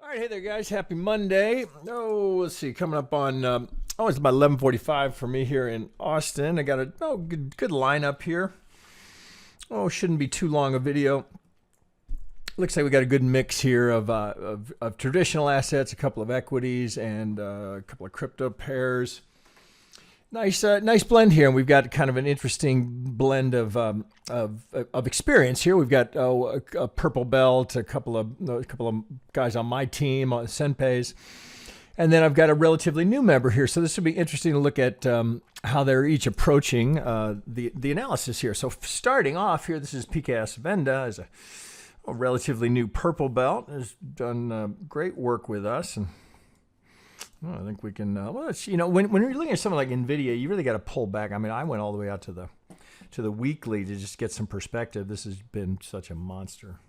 All right, hey there, guys. Happy Monday. Oh, let's see. Coming up on it's about 11:45 for me here in Austin. I got a good lineup here. Oh, shouldn't be too long a video. Looks like we got a good mix here of traditional assets, a couple of equities, and a couple of crypto pairs. Nice blend here, and we've got kind of an interesting blend of experience here. We've got a purple belt, a couple of guys on my team, senpeis, and then I've got a relatively new member here. So this will be interesting to look at how they're each approaching the analysis here. So starting off here, this is PKS Venda, is a relatively new purple belt, has done great work with us, and well, I think we can. Well, it's, when you're looking at something like NVDA, you really got to pull back. I mean, I went all the way out to the weekly to just get some perspective. This has been such a monster.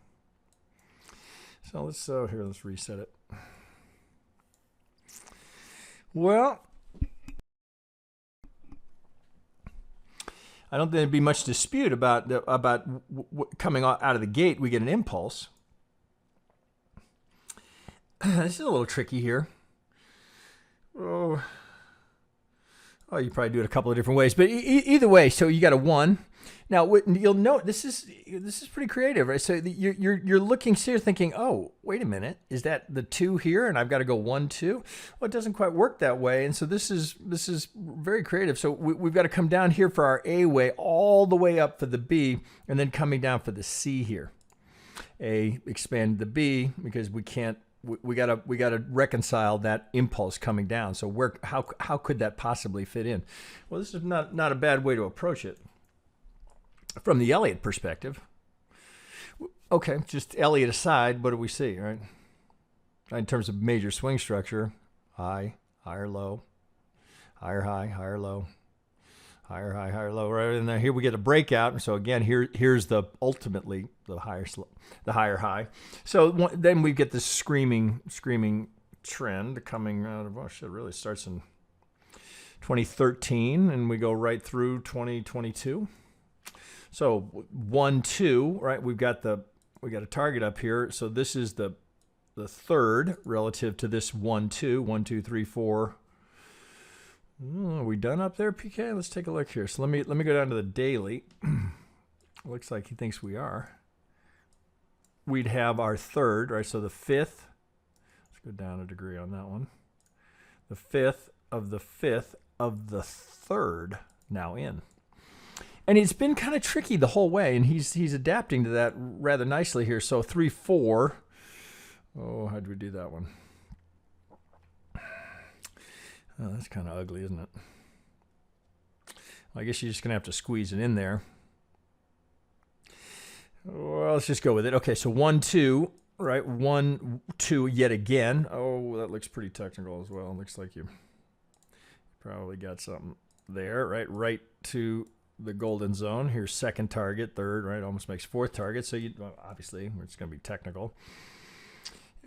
So let's reset it. Well, I don't think there'd be much dispute about coming out of the gate. We get an impulse. This is a little tricky here. Oh, you probably do it a couple of different ways, but either way, so you got a 1. Now you'll note this is pretty creative, right? So you're looking, so you're thinking, oh, wait a minute, is that the 2 here, and I've got to go 1, 2? Well, it doesn't quite work that way, and so this is very creative. So we've got to come down here for our A way, all the way up for the B, and then coming down for the C here. A expand the B because we can't. We gotta reconcile that impulse coming down. So how could that possibly fit in? Well, this is not a bad way to approach it from the Elliott perspective. Okay, just Elliott aside, what do we see, right? In terms of major swing structure, high, higher, low, higher, high, higher, low, higher, high, higher, low, right? And then here we get a breakout. So again, here's the ultimately the higher high. So then we get this screaming trend coming out of, oh shit, it really starts in 2013 and we go right through 2022. So 1, 2, right? We got a target up here. So this is the third relative to this 1, 2, 1, 2, 3, 4. Are we done up there, PK? Let's take a look here. So let me go down to the daily. Looks like he thinks we are. We'd have our third, right? So the 5th. Let's go down a degree on that one. The 5th of the 5th of the 3rd now in. And it's been kind of tricky the whole way, and he's adapting to that rather nicely here. So 3, 4. Oh, how'd we do that one? Oh, that's kind of ugly, isn't it? Well, I guess you're just going to have to squeeze it in there. Well, let's just go with it. Okay, so 1, 2, right? 1, 2 yet again. Oh, that looks pretty technical as well. It looks like you probably got something there, right? Right to the golden zone. Here's second target, third, right? Almost makes fourth target. So obviously, it's going to be technical.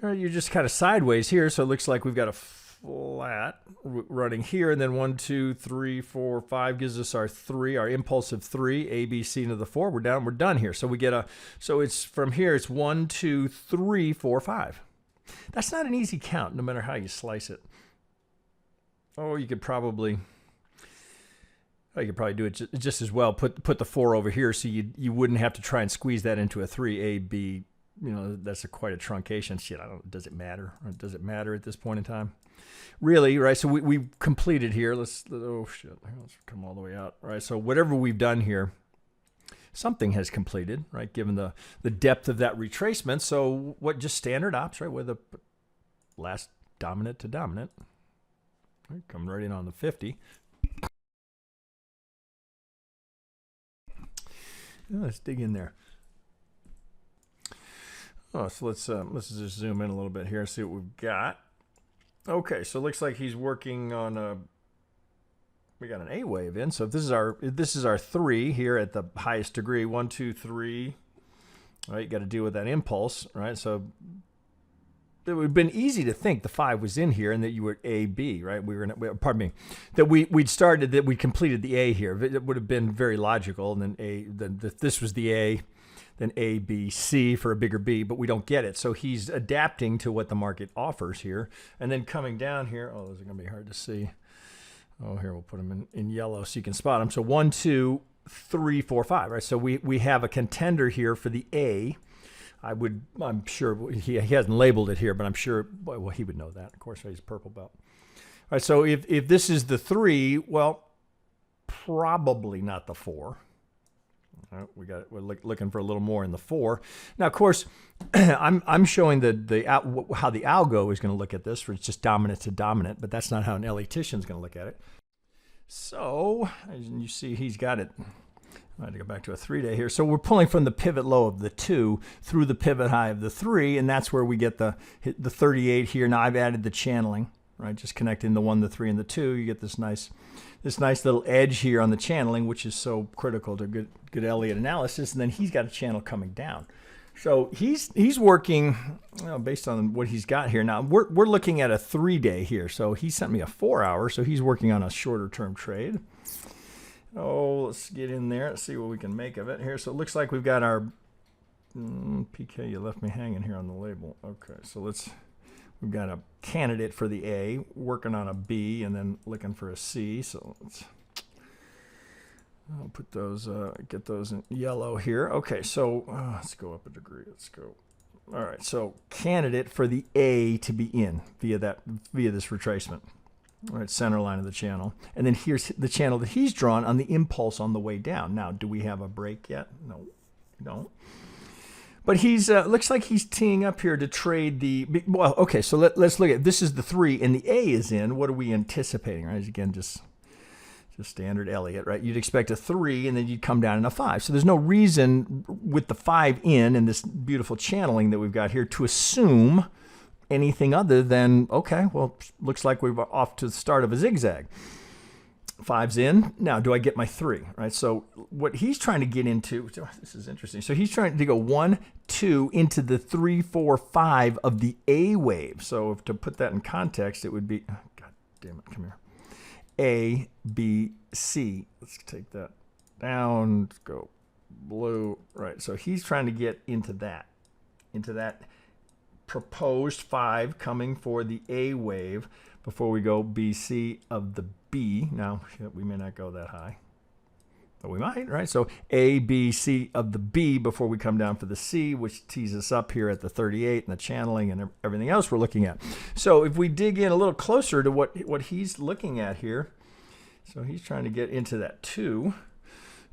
You're just kind of sideways here, so it looks like we've got a flat running here, and then 1, 2, 3, 4, 5 gives us our 3, our impulsive 3, A, B, C to the 4. We're done here. So we get so it's from here, it's 1, 2, 3, 4, 5. That's not an easy count, no matter how you slice it. Oh, you could probably do it just as well. Put the 4 over here, so you wouldn't have to try and squeeze that into a 3, A, B. That's quite a truncation. Shit, does it matter? Or does it matter at this point in time? Really, right? So we completed here. Let's come all the way out, right? So whatever we've done here, something has completed, right? Given the depth of that retracement. So what? Just standard ops, right? With the last dominant to dominant, right? Coming right in on the 50. Let's dig in there. Oh, so let's just zoom in a little bit here and see what we've got. Okay, so it looks like he's working on we got an A wave in. So if this is our 3 here at the highest degree, 1, 2, 3. Right, you got to deal with that impulse, right? So it would have been easy to think the 5 was in here and that you were A, B, right? That we completed the A here. It would have been very logical, and then this was the A. than A, B, C for a bigger B, but we don't get it. So he's adapting to what the market offers here. And then coming down here, oh, those are going to be hard to see. Oh, here, we'll put them in yellow so you can spot them. So 1, 2, 3, 4, 5, right? So we have a contender here for the A. I'm sure he hasn't labeled it here, but I'm sure, well, he would know that. Of course, he's a purple belt. All right, so if this is the 3, well, probably not the 4. All right, we're looking for a little more in the 4. Now, of course, I'm showing how the algo is going to look at this, for it's just dominant to dominant, but that's not how an Elliottician is going to look at it. So, as you see, he's got it. I had to go back to a 3-day here. So we're pulling from the pivot low of the 2 through the pivot high of the 3, and that's where we get the 38 here. Now I've added the channeling, right? Just connecting the 1, the 3, and the 2. You get this nice little edge here on the channeling, which is so critical to good Elliott analysis. And then he's got a channel coming down. So he's working, based on what he's got here. Now we're looking at a 3-day here. So he sent me a 4-hour. So he's working on a shorter term trade. Oh, let's get in there. Let's see what we can make of it here. So it looks like we've got our PK. You left me hanging here on the label. Okay, so we've got a candidate for the A, working on a B, and then looking for a C. So I'll put those, get those in yellow here. Okay, so let's go up a degree. Let's go. All right, so candidate for the A to be in via this retracement. All right, center line of the channel. And then here's the channel that he's drawn on the impulse on the way down. Now, do we have a break yet? No, we don't. But he's looks like he's teeing up here to trade the, well, okay, so let's look at, this is the 3 and the A is in. What are we anticipating, right? Again, just standard Elliott, right? You'd expect a 3 and then you'd come down in a 5. So there's no reason with the 5 in and this beautiful channeling that we've got here to assume anything other than, okay, well, looks like we're off to the start of a zigzag. 5's in. Now, do I get my 3, right? So what he's trying to get into, this is interesting. So he's trying to go 1, 2 into the 3, 4, 5 of the A wave. So to put that in context, it would be, oh, God damn it, come here. A, B, C. Let's take that down. Let's go blue. Right. So he's trying to get into that proposed 5 coming for the A wave before we go BC of the B. Now, we may not go that high, but we might, right? So A, B, C of the B before we come down for the C, which tees us up here at the 38 and the channeling and everything else we're looking at. So if we dig in a little closer to what he's looking at here, so he's trying to get into that 2.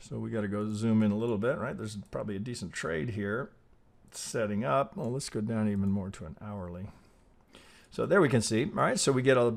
So we got to go zoom in a little bit, right? There's probably a decent trade here setting up. Well, let's go down even more to an hourly. So there we can see, all right, so we get a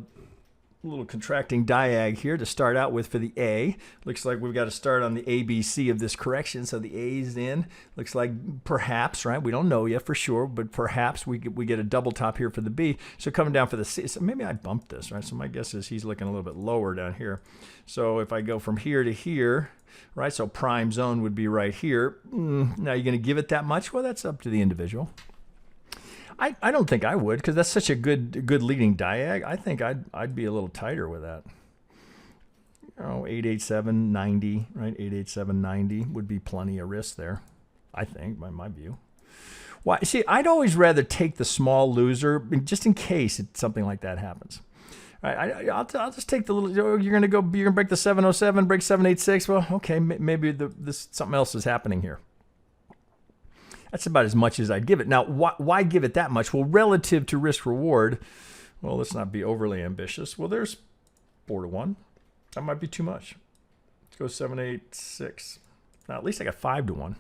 little contracting diag here to start out with for the A. Looks like we've got to start on the ABC of this correction, so the A's in. Looks like perhaps, right, we don't know yet for sure, but perhaps we get a double top here for the B. So coming down for the C, so maybe I bumped this, right? So my guess is he's looking a little bit lower down here. So if I go from here to here, right, so prime zone would be right here. Now you're going to give it that much? Well, that's up to the individual. I don't think I would, because that's such a good leading diag. I think I'd be a little tighter with that. You know, 887.90, right? 887.90 would be plenty of risk there, I think, by my view. Why? See, I'd always rather take the small loser just in case something like that happens. I'll just take the little. You're gonna break the 707, break 786. Well, okay, maybe something else is happening here. That's about as much as I'd give it. Now, why give it that much? Well, relative to risk reward, well, let's not be overly ambitious. Well, there's 4 to 1. That might be too much. Let's go 786. Now, at least I got 5 to 1.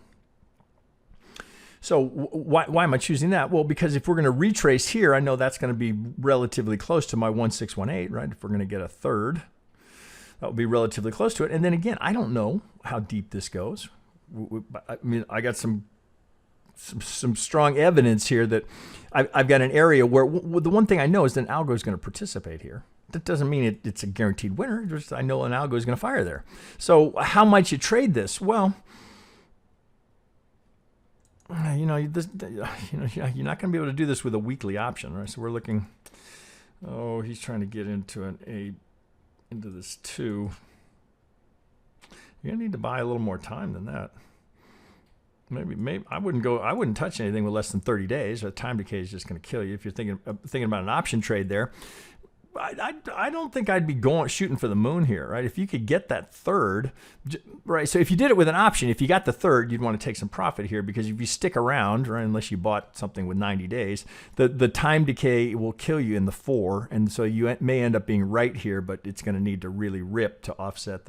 So why am I choosing that? Well, because if we're going to retrace here, I know that's going to be relatively close to my 1618, right? If we're going to get a third, that would be relatively close to it. And then again, I don't know how deep this goes. I mean, I got some strong evidence here that I've got an area where the one thing I know is that an algo is going to participate here. That doesn't mean it's a guaranteed winner. Just I know an algo is going to fire there. So how might you trade this? Well, you're not going to be able to do this with a weekly option, right? So we're looking. Oh, he's trying to get into into this 2. You're going to need to buy a little more time than that. maybe I wouldn't touch anything with less than 30 days. A time decay is just going to kill you if you're thinking about an option trade there. I don't think I'd be shooting for the moon here, right? If you could get that third, right? So if you did it with an option, if you got the third, you'd want to take some profit here, because if you stick around, right, unless you bought something with 90 days, the time decay will kill you in the 4, and so you may end up being right here, but it's going to need to really rip to offset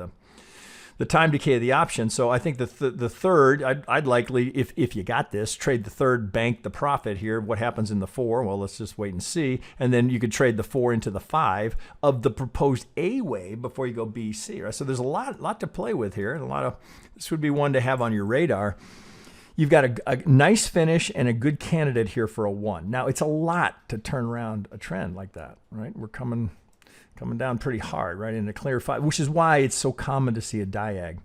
the time decay of the option. So I think the third, I'd likely, if you got this, trade the third, bank the profit here. What happens in the 4? Well, let's just wait and see. And then you could trade the 4 into the 5 of the proposed A wave before you go B, C, right? So there's a lot to play with here, and this would be one to have on your radar. You've got a nice finish and a good candidate here for a 1. Now, it's a lot to turn around a trend like that, right? We're coming down pretty hard, right, in a clear 5, which is why it's so common to see a diag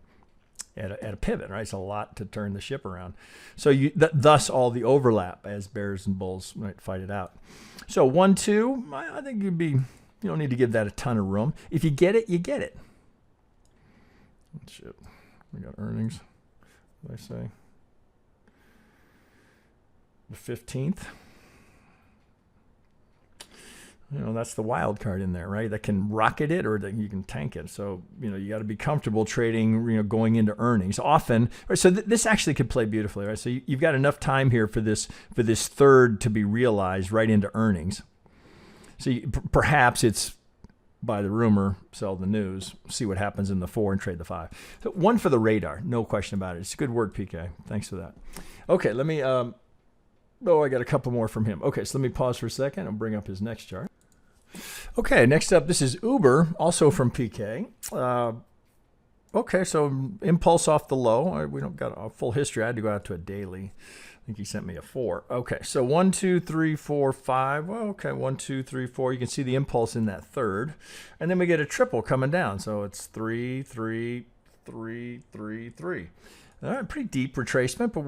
at a pivot, right? It's a lot to turn the ship around. So thus all the overlap as bears and bulls might fight it out. So 1, 2, I think you don't need to give that a ton of room. If you get it, you get it. Shit, we got earnings, what did I say? The 15th. That's the wild card in there, right? That can rocket it, or that you can tank it. So, you got to be comfortable trading, going into earnings. Often, right, so this actually could play beautifully, right? So you've got enough time here for this third to be realized right into earnings. So perhaps it's buy the rumor, sell the news, see what happens in the 4 and trade the 5. So 1 for the radar, no question about it. It's good work, PK. Thanks for that. Okay, let me, I got a couple more from him. Okay, so let me pause for a second and bring up his next chart. Okay, next up, this is Uber, also from PK. Okay, so impulse off the low. We don't got a full history. I had to go out to a daily. I think he sent me a 4. Okay, so 1, 2, 3, 4, 5. Well, okay, 1, 2, 3, 4. You can see the impulse in that third. And then we get a triple coming down. So it's 3, 3, 3, 3, 3. All right, pretty deep retracement, but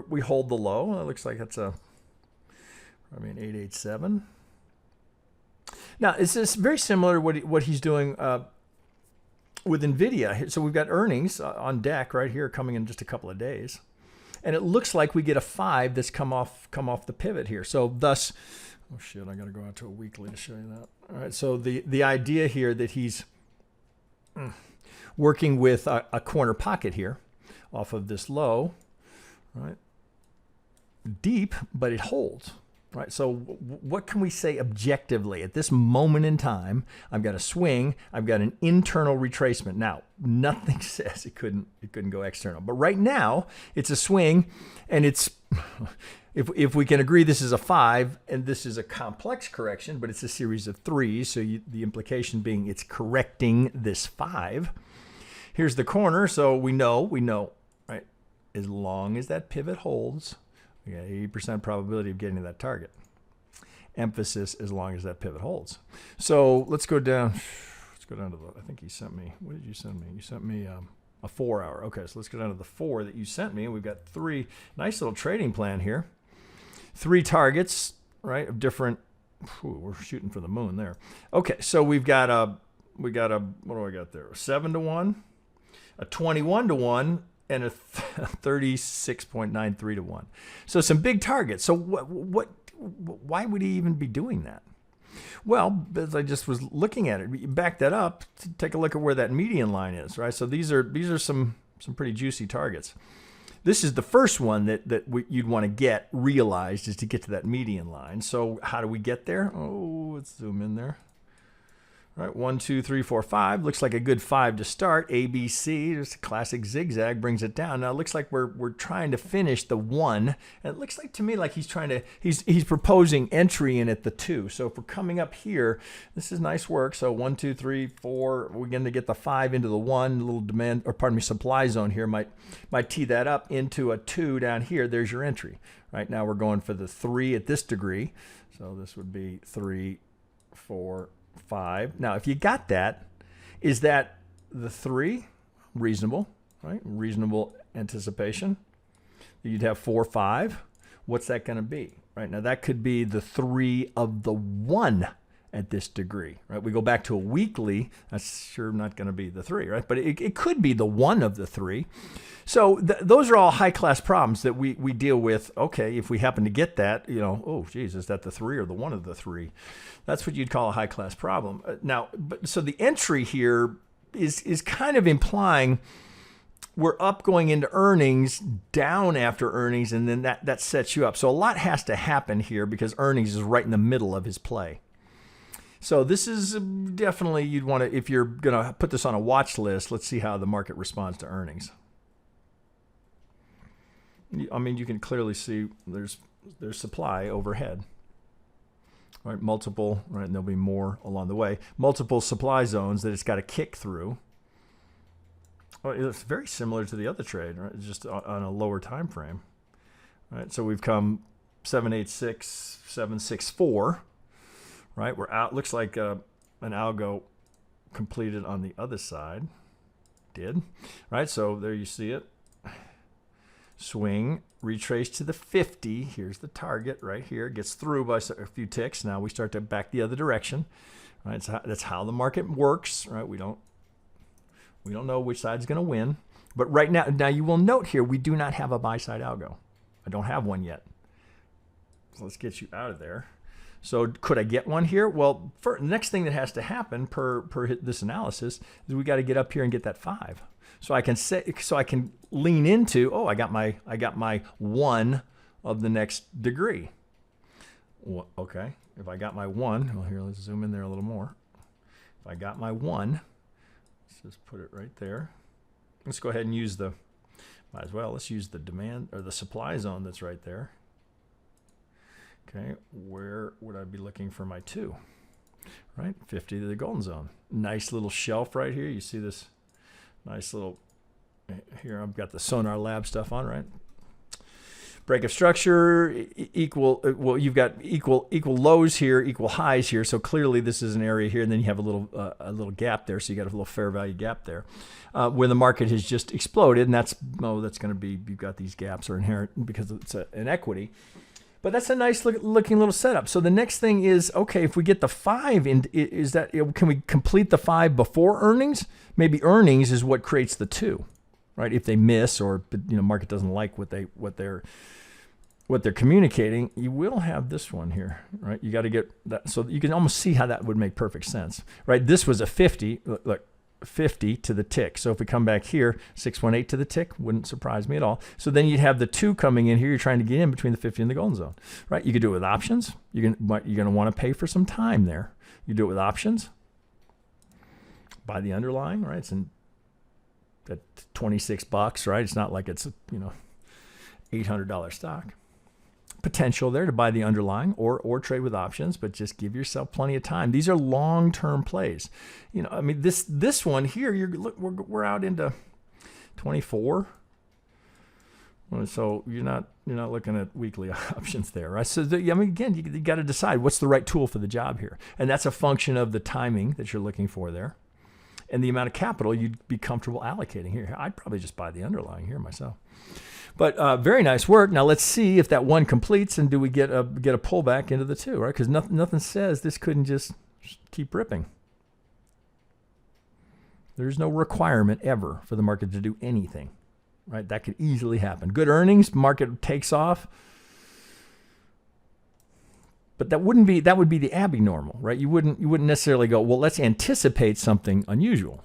we hold the low. It looks like it's 887. Now, it's just very similar to what he's doing with NVIDIA. So we've got earnings on deck right here coming in just a couple of days. And it looks like we get a 5 that's come off the pivot here. So thus, oh shit, I got to go out to a weekly to show you that. All right, so the idea here that he's working with a corner pocket here off of this low, right? Deep, but it holds. Right, so what can we say objectively at this moment in time? I've got a swing. I've got an internal retracement. Now, nothing says it couldn't go external, but right now it's a swing, and it's if we can agree this is a 5 and this is a complex correction, but it's a series of 3s. So the implication being it's correcting this 5. Here's the corner, so we know, right? As long as that pivot holds, we got 80% probability of getting to that target. Emphasis as long as that pivot holds. So let's go down. Let's go down to I think he sent me. What did you send me? You sent me a 4 hour. Okay, so let's go down to the 4 that you sent me. We've got 3. Nice little trading plan here. 3 targets, right? Of different. We're shooting for the moon there. Okay, so we've got what do I got there? A 7-to-1, a 21-to-1. And a 36.93 to 1. So some big targets. So why would he even be doing that? Well, as I just was looking at it, you back that up, take a look at where that median line is, right? So these are some pretty juicy targets. This is the first one that you'd want to get realized, is to get to that median line. So how do we get there? Oh, let's zoom in there. All right, 1, 2, 3, 4, 5. Looks like a good 5 to start. ABC, just a classic zigzag, brings it down. Now it looks like we're trying to finish the 1, and it looks like to me like he's proposing entry in at the 2. So if we're coming up here, this is nice work. So 1, 2, 3, 4. We're going to get the 5 into the 1. A little demand, or pardon me, supply zone here might tee that up into a 2 down here. There's your entry. Right now we're going for the 3 at this degree. So this would be 3, 4, 5. Now, if you got that, is that the 3? Reasonable, right? Reasonable anticipation. You'd have 4, 5. What's that going to be? Right now, that could be the 3 of the 1 at this degree, right? We go back to a weekly, that's sure not going to be the 3, right? But it could be the 1 of the 3. So those are all high-class problems that we deal with. Okay, if we happen to get that, oh, geez, is that the 3 or the 1 of the 3? That's what you'd call a high-class problem. Now, so the entry here is kind of implying we're up going into earnings, down after earnings, and then that sets you up. So a lot has to happen here because earnings is right in the middle of his play. So this is definitely, you'd want to, if you're going to put this on a watch list, let's see how the market responds to earnings. I mean, you can clearly see there's supply overhead. Right, multiple, right, and there'll be more along the way. Multiple supply zones that it's got to kick through. Well, it's very similar to the other trade, right? It's just on a lower time frame. Right, so we've come 786, 764. Right, we're out. Looks like an algo completed on the other side. Did, right? So there you see it. Swing, retrace to the 50. Here's the target right here. Gets through by a few ticks. Now we start to back the other direction. Right, so that's how the market works. Right, we don't know which side's going to win. But right now you will note here we do not have a buy side algo. I don't have one yet. So let's get you out of there. So could I get one here? Well, the next thing that has to happen per this analysis is we got to get up here and get that 5. So I can lean into, oh, I got my 1 of the next degree. Well, okay, if I got my 1, well, here, let's zoom in there a little more. If I got my 1, let's just put it right there. Let's go ahead and use might as well, let's use the demand or the supply zone that's right there. Okay, where would I be looking for my 2? Right, 50 to the golden zone. Nice little shelf right here. You see this nice little, here I've got the Sonar Lab stuff on, right? Break of structure, equal, well, you've got equal lows here, equal highs here. So clearly this is an area here, and then you have a little gap there. So you got a little fair value gap there where the market has just exploded. And that's going to be, you've got these gaps are inherent because it's an equity. But that's a nice looking little setup. So the next thing is, okay, if we get the 5, can we complete the 5 before earnings? Maybe earnings is what creates the 2, right? If they miss or market doesn't like what they're communicating, you will have this one here, right? You got to get that, so you can almost see how that would make perfect sense, right? This was a 50. Look. 50 to the tick. So if we come back here, 618 to the tick, wouldn't surprise me at all. So then you'd have the 2 coming in here. You're trying to get in between the 50 and the golden zone, right? You could do it with options. You're going to want to pay for some time there. You do it with options. Buy the underlying, right? It's at $26, right? It's not like it's $800 stock. Potential there to buy the underlying or trade with options, but just give yourself plenty of time. These are long-term plays. I mean, this one here, we're out into 24. So you're not looking at weekly options there, right? So again, you got to decide what's the right tool for the job here, and that's a function of the timing that you're looking for there, and the amount of capital you'd be comfortable allocating here. I'd probably just buy the underlying here myself. But very nice work. Now let's see if that 1 completes, and do we get a pullback into the 2, right? Because nothing says this couldn't just keep ripping. There's no requirement ever for the market to do anything, right? That could easily happen. Good earnings, market takes off. But that would be the abnormal, right? You wouldn't necessarily go, well, let's anticipate something unusual.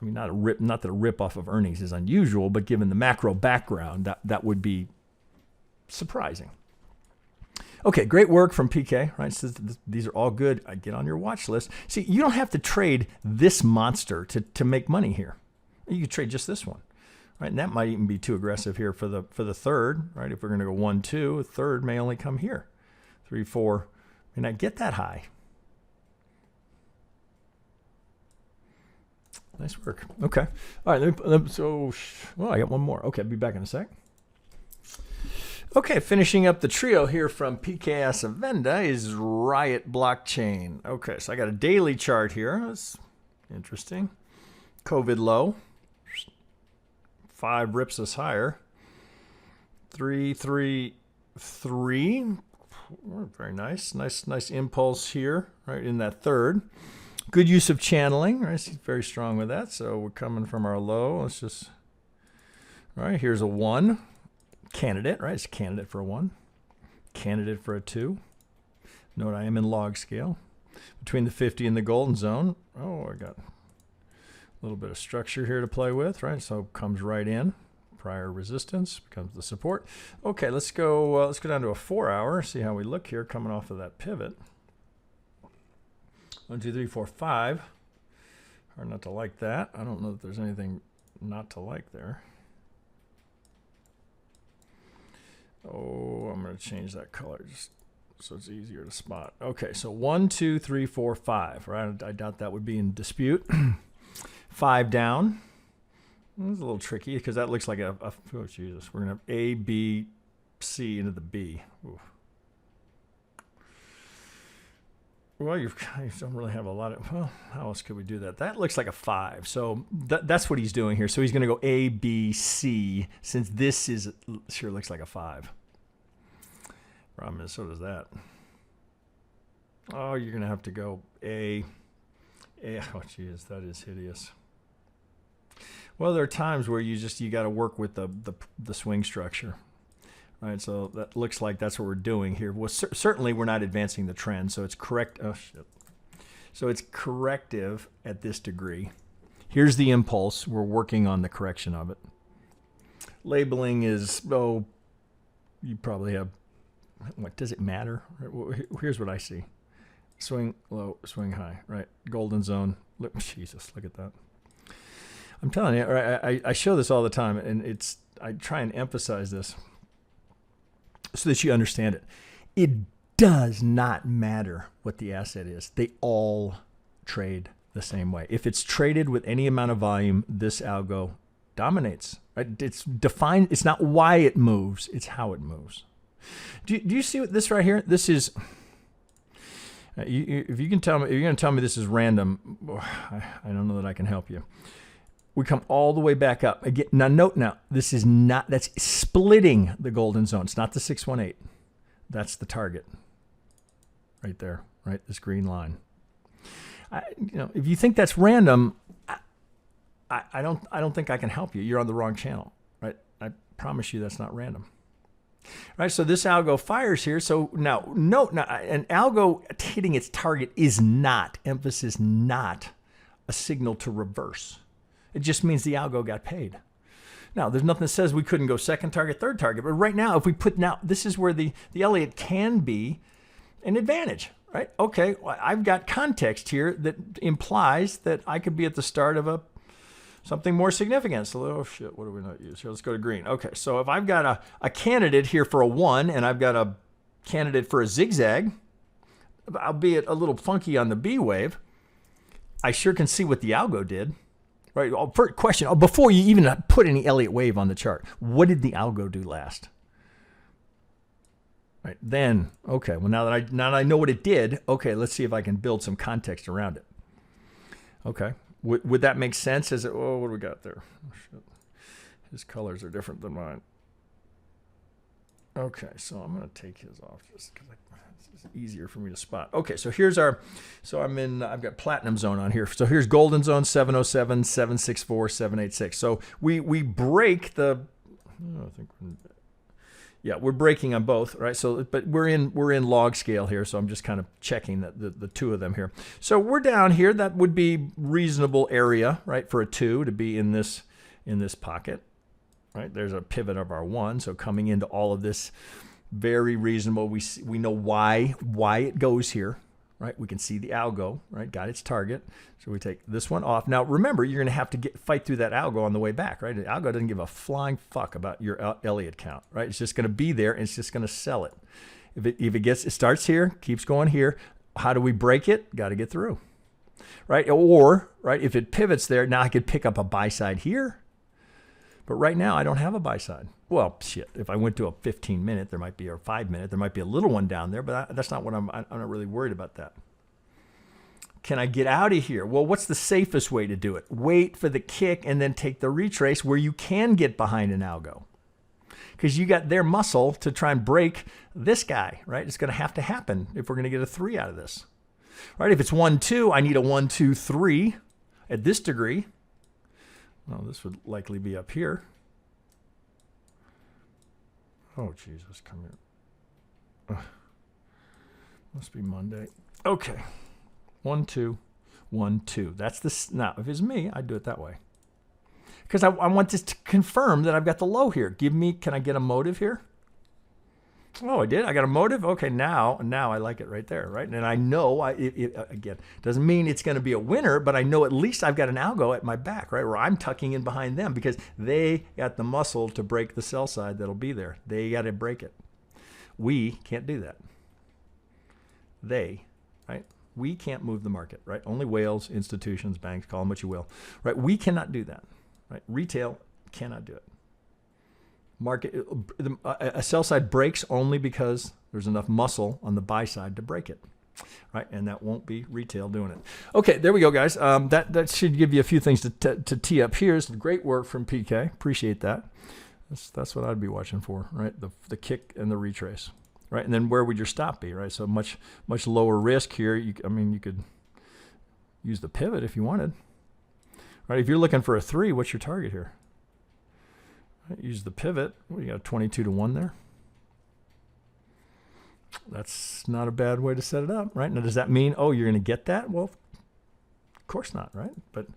I mean, not that a rip off of earnings is unusual, but given the macro background, that would be surprising. Okay, great work from PK, right? So these are all good. I get on your watch list. See, you don't have to trade this monster to make money here. You could trade just this one, right? And that might even be too aggressive here for the 3rd, right? If we're going to go 1, 2, a 3rd may only come here. 3, 4 may not get that high. Nice work. Okay. All right. I got one more. Okay, I'll be back in a sec. Okay, finishing up the trio here from PKS Avenda is RIOT Blockchain. Okay, so I got a daily chart here. That's interesting. COVID low. 5 rips us higher. 3, 3, 3. very nice. Nice impulse here, right, in that third. Good use of channeling, right? He's very strong with that. So we're coming from our low. Let's just, right, here's a 1. Candidate, right? It's a candidate for a 1. Candidate for a 2. Note I am in log scale. Between the 50 and the golden zone. Oh, I got a little bit of structure here to play with, right? So it comes right in. Prior resistance becomes the support. Okay, let's go down to a 4 hour, see how we look here coming off of that pivot. 1, 2, 3, 4, 5. Hard not to like that. I don't know that there's anything not to like there. Oh, I'm going to change that color just so it's easier to spot. Okay, so 1, 2, 3, 4, 5. Right? I doubt that would be in dispute. 5 down. It's a little tricky because that looks like oh, Jesus. We're going to have A, B, C into the B. Ooh. Well, you don't really have a lot of, well, how else could we do that? That looks like a 5. So that's what he's doing here. So he's going to go A, B, C, since this sure looks like a 5. Problem is, so does that. Oh, you're going to have to go A. Oh, geez, that is hideous. Well, there are times where you got to work with the swing structure. Right, so that looks like that's what we're doing here. Well, certainly we're not advancing the trend, so it's correct. Oh, shit. So it's corrective at this degree. Here's the impulse. We're working on the correction of it. Labeling is, oh, you probably have, what, does it matter? Here's what I see. Swing low, swing high, right? Golden zone. Look, Jesus, look at that. I'm telling you, I show this all the time, and I try and emphasize this so that you understand it. It does not matter what the asset is. They all trade the same way. If it's traded with any amount of volume, this algo dominates. Right? It's defined. It's not why it moves. It's how it moves. Do you see this right here? This is. If you can tell me, if you're going to tell me this is random, I don't know that I can help you. We come all the way back up. Again, now, this is not, that's splitting the golden zone. It's not the 618. That's the right there, right? This green line. If you think that's random, I don't think I can help you. You're on the wrong channel, right? I promise you that's not random. Right, so this algo fires here. So now, note, an algo hitting its target is not, emphasis not, a signal to reverse. It just means the algo got paid. Now, there's nothing that says we couldn't go second target, third target. But right now, if we put this is where the Elliott can be an advantage, right? Okay, well, I've got context here that implies that I could be at the start of something more significant. So, oh shit, what do we not use here? Let's go to green. Okay, so if I've got a candidate here for a 1 and I've got a candidate for a zigzag, albeit a little funky on the B wave, I sure can see what the algo did. Right. First question, before you even put any Elliott wave on the chart, what did the algo do last? Right. Then, okay, well, now that I know what it did, okay, let's see if I can build some context around it. Okay. Would that make sense? What do we got there? Oh, shit. His colors are different than mine. Okay, so I'm going to take his off just because it's easier for me to spot. Okay, so here's I've got platinum zone on here. So here's golden zone 707, 764, 786. So we break we're breaking on both, right? So, but we're in log scale here, so I'm just kind of checking the two of them here. So we're down here. That would be reasonable area, right, for a 2 to be in this pocket. Right, there's a pivot of our 1, so coming into all of this, very reasonable. We know why it goes here, right? We can see the algo, right? Got its target, so we take this one off. Now remember, you're going to have to fight through that algo on the way back, right? The algo doesn't give a flying fuck about your Elliott count, right? It's just going to be there and it's just going to sell it. If it starts here, keeps going here. How do we break it? Got to get through, right? Or right, if it pivots there, now I could pick up a buy side here. But right now, I don't have a buy side. Well, shit, if I went to a 15-minute, there might be, or 5-minute, there might be a little one down there, but that's not what I'm not really worried about that. Can I get out of here? Well, what's the safest way to do it? Wait for the kick and then take the retrace where you can get behind an algo. because you got their muscle to try and break this guy, right? It's going to have to happen if we're going to get a 3 out of this, right? If it's 1, 2, I need a 1, 2, 3 at this degree. Well, this would likely be up here. Oh, Jesus, come here. Ugh. Must be Monday. Okay. 1, 2, 1, 2. That's the, now, if it's me, I'd do it that way. Because I want this to confirm that I've got the low here. Can I get a motive here? Oh, I did? I got a motive? Okay, now I like it right there, right? And I know, again, doesn't mean it's going to be a winner, but I know at least I've got an algo at my back, right? Where I'm tucking in behind them because they got the muscle to break the sell side that'll be there. They got to break it. We can't do that. They, right? We can't move the market, right? Only whales, institutions, banks, call them what you will, right? We cannot do that. Right? Retail cannot do it. Market, a sell side breaks only because there's enough muscle on the buy side to break it, right? And that won't be retail doing it. Okay, there we go, guys. That should give you a few things to tee up. Here's great work from PK. Appreciate that. That's what I'd be watching for, right? The kick and the retrace, right? And then where would your stop be, right? So much lower risk here. You could use the pivot if you wanted. Right, if you're looking for a 3, what's your target here? Right, use the pivot. Well, you got a 22 to 1 there. That's not a bad way to set it up, right? Now, does that mean, oh, you're going to get that? Well, of course not, right? But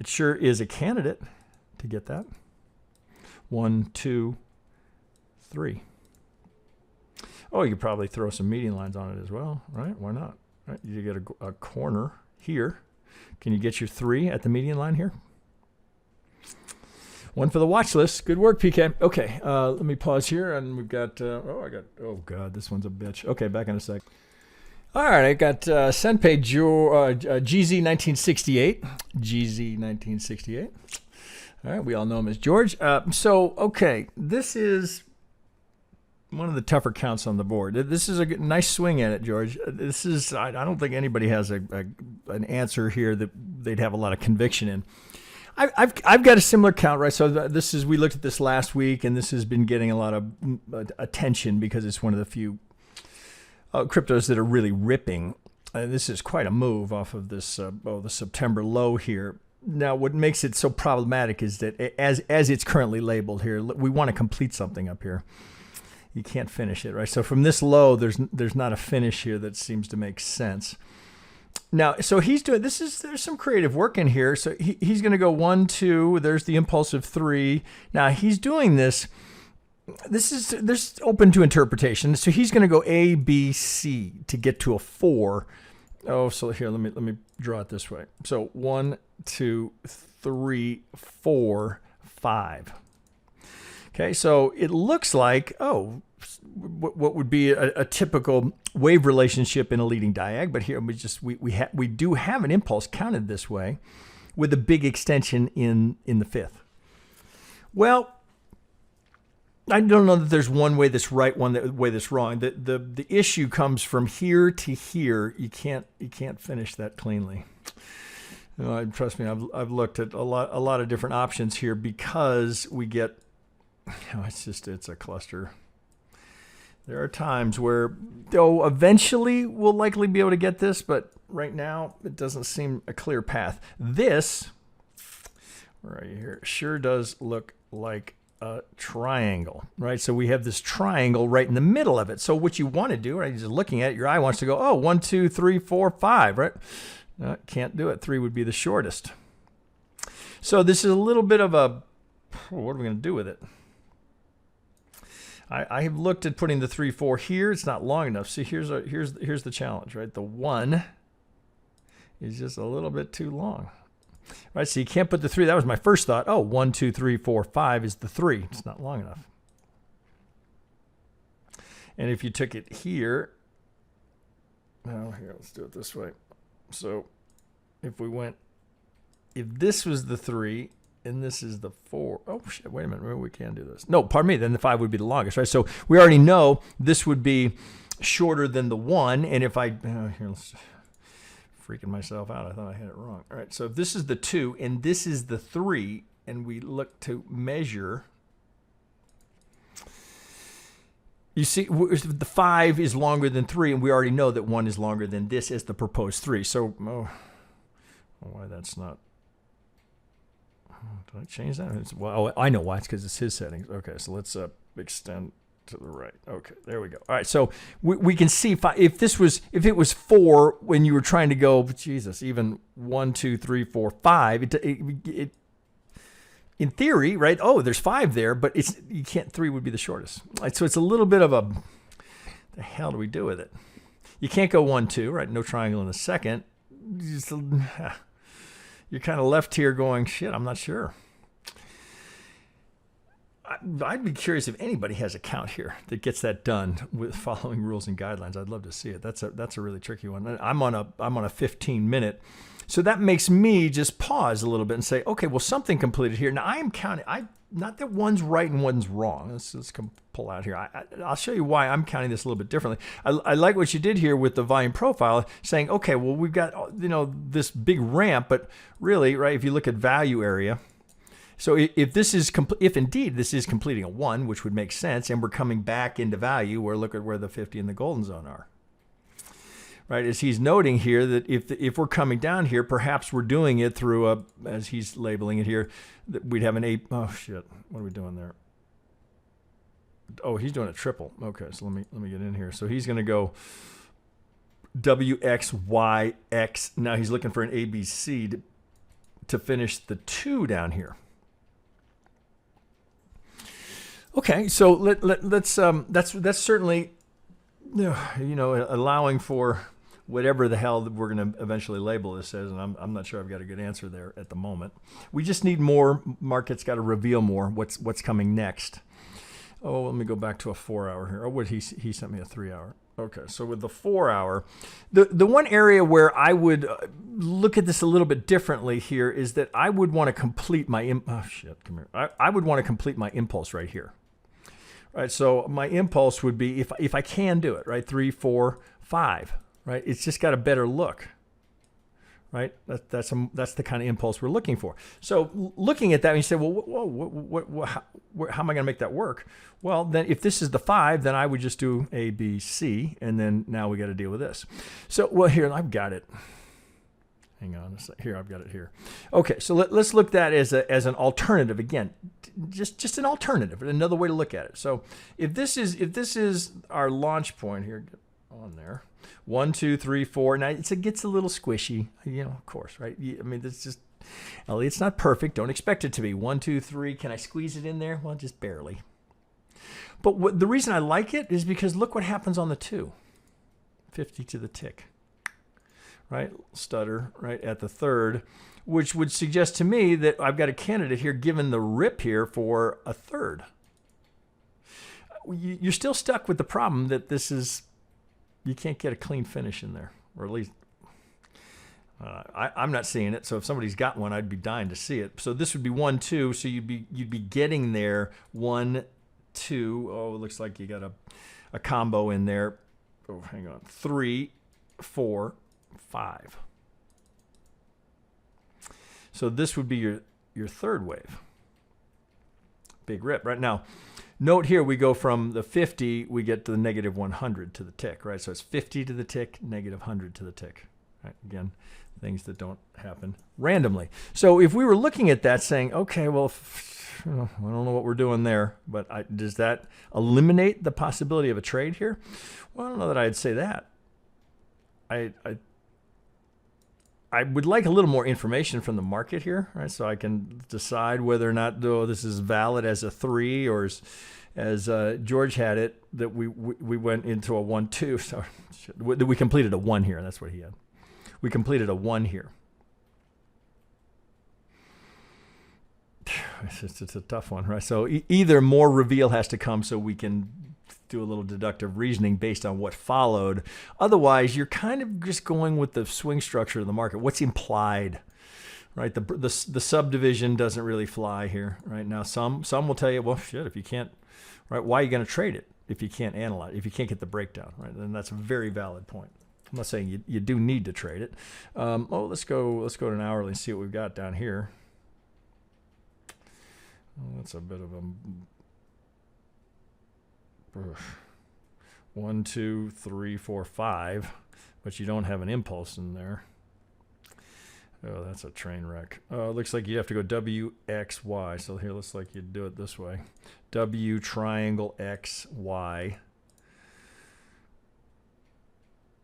it sure is a candidate to get that. 1, 2, 3. Oh, you could probably throw some median lines on it as well, right? Why not? Right? You get a corner here. Can you get your 3 at the median line here? 1 for the watch list. Good work, PK. Okay, let me pause here, and we've got, oh, God, this one's a bitch. Okay, back in a sec. All right, I got Senpei GZ1968. GZ1968. All right, we all know him as George. Okay, this is one of the tougher counts on the board. This is a nice swing at it, George. This is, I don't think anybody has an answer here that they'd have a lot of conviction in. I've got a similar count, right? So we looked at this last week, and this has been getting a lot of attention because it's one of the few cryptos that are really ripping. This is quite a move off of this, the September low here. Now, what makes it so problematic is that as it's currently labeled here, we want to complete something up here. You can't finish it, right? So from this low, there's not a finish here that seems to make sense. Now, so he's doing, there's some creative work in here. So he's going to go 1, 2, there's the impulsive 3. Now he's doing this there's open to interpretation. So he's going to go A, B, C to get to a 4. Oh, so here, let me draw it this way. So 1, 2, 3, 4, 5. Okay, so it looks like, what would be a typical wave relationship in a leading diag, but here we do have an impulse counted this way with a big extension in the 5th. Well, I don't know that there's one way that's right, one way that's wrong. The issue comes from here to here. You can't finish that cleanly. Trust me, I've looked at a lot of different options here because we get. It's a cluster. There are times where, eventually we'll likely be able to get this, but right now it doesn't seem a clear path. This, where are you here? Sure does look like a triangle, right? So we have this triangle right in the middle of it. So what you want to do, right? You're just looking at it, your eye wants to go, 1, 2, 3, 4, 5, right? Can't do it. 3 would be the shortest. So this is a little bit of a, what are we going to do with it? I have looked at putting the 3, 4 here. It's not long enough. See, here's the challenge, right? The 1 is just a little bit too long, right? So you can't put the 3. That was my first thought. 1, 2, 3, 4, 5 is the 3. It's not long enough. And if you took it here, here, let's do it this way. So if this was the 3, and this is the 4. Oh, shit, wait a minute. Maybe we can do this. No, pardon me. Then the 5 would be the longest, right? So we already know this would be shorter than the 1. And if let's freaking myself out. I thought I had it wrong. All right, so if this is the 2 and this is the 3, and we look to measure You see, the 5 is longer than 3, and we already know that 1 is longer than this as the proposed 3. So, why that's not... Did I change that? Well, I know why. It's because it's his settings. Okay, so let's extend to the right. Okay, there we go. All right, so we can see if it was 4 when you were trying to go, Jesus, even 1, 2, 3, 4, 5. It in theory, right? Oh, there's 5 there, but you can't. 3 would be the shortest. Right, so it's a little bit of a, the hell do we do with it? You can't go 1, 2, right? No triangle in the second. You're kind of left here going, shit, I'm not sure. I'd be curious if anybody has a count here that gets that done with following rules and guidelines. I'd love to see it. That's a really tricky one. I'm on a 15-minute. So that makes me just pause a little bit and say, okay, well, something completed here. Now I am counting. Not that one's right and one's wrong. Let's pull out here. I'll show you why I'm counting this a little bit differently. I like what you did here with the volume profile, saying, okay, well, we've got this big ramp, but really, right? If you look at value area, so if indeed this is completing a 1, which would make sense, and we're coming back into value, where look at where the 50 and the golden zone are. Right, as he's noting here that if we're coming down here, perhaps we're doing it through as he's labeling it here, that we'd have an A. Oh shit, what are we doing there? Oh, he's doing a triple. Okay, so let me get in here. So he's going to go WXYX. Now he's looking for an ABC to finish the 2 down here. Okay, so let's that's certainly allowing for whatever the hell that we're going to eventually label this as, and I'm not sure I've got a good answer there at the moment. We just need more. Market's got to reveal more what's coming next. Oh, let me go back to a 4-hour here. Oh, he sent me a 3-hour. Okay, so with the 4-hour, the one area where I would look at this a little bit differently here is that I would want to complete my I would want to complete my impulse right here. Right, so my impulse would be if I can do it, right? 3, 4, 5, right? It's just got a better look, right? That's the kind of impulse we're looking for. So looking at that, and you say, well, how am I going to make that work? Well, then if this is the 5, then I would just do A, B, C, and then now we got to deal with this. So, well, here I've got it. Hang on a sec. Here, I've got it here. Okay, so let's look at that as an alternative. Again, just an alternative, another way to look at it. So if this is our launch point here, get on there. 1, 2, 3, 4. Now it gets a little squishy, of course, right? I mean, it's just, Elliott's not perfect. Don't expect it to be. 1, 2, 3. Can I squeeze it in there? Well, just barely. But the reason I like it is because look what happens on the 2. 50 to the tick. Right, stutter right at the 3rd, which would suggest to me that I've got a candidate here given the rip here for a 3rd. You're still stuck with the problem that you can't get a clean finish in there, or at least I'm not seeing it. So if somebody's got one, I'd be dying to see it. So this would be 1, 2. So you'd be getting there 1, 2. Oh, it looks like you got a combo in there. Oh, hang on. 3, 4. 5. So this would be your 3rd wave. Big rip. Right now, note here we go from the 50, we get to the negative 100 to the tick, right? So it's 50 to the tick, negative 100 to the tick. Right? Again, things that don't happen randomly. So if we were looking at that saying, okay, well, I don't know what we're doing there, but does that eliminate the possibility of a trade here? Well, I don't know that I'd say that. I would like a little more information from the market here, right? So I can decide whether or not this is valid as a 3 or as George had it, that we went into a 1, 2. So we completed a 1 here. That's what he had. We completed a 1 here. It's a tough one, right? So either more reveal has to come so we can do a little deductive reasoning based on what followed. Otherwise, you're kind of just going with the swing structure of the market. What's implied, right? The subdivision doesn't really fly here, right? Now, some will tell you, well, shit, if you can't, right? Why are you going to trade it if you can't analyze, if you can't get the breakdown, right? And that's a very valid point. I'm not saying you do need to trade it. Let's go to an hourly and see what we've got down here. That's a bit of a... 1, 2, 3, 4, 5, but you don't have an impulse in there. Oh, that's a train wreck. Oh, it looks like you have to go W, X, Y. So here, looks like you'd do it this way. W, triangle, X, Y.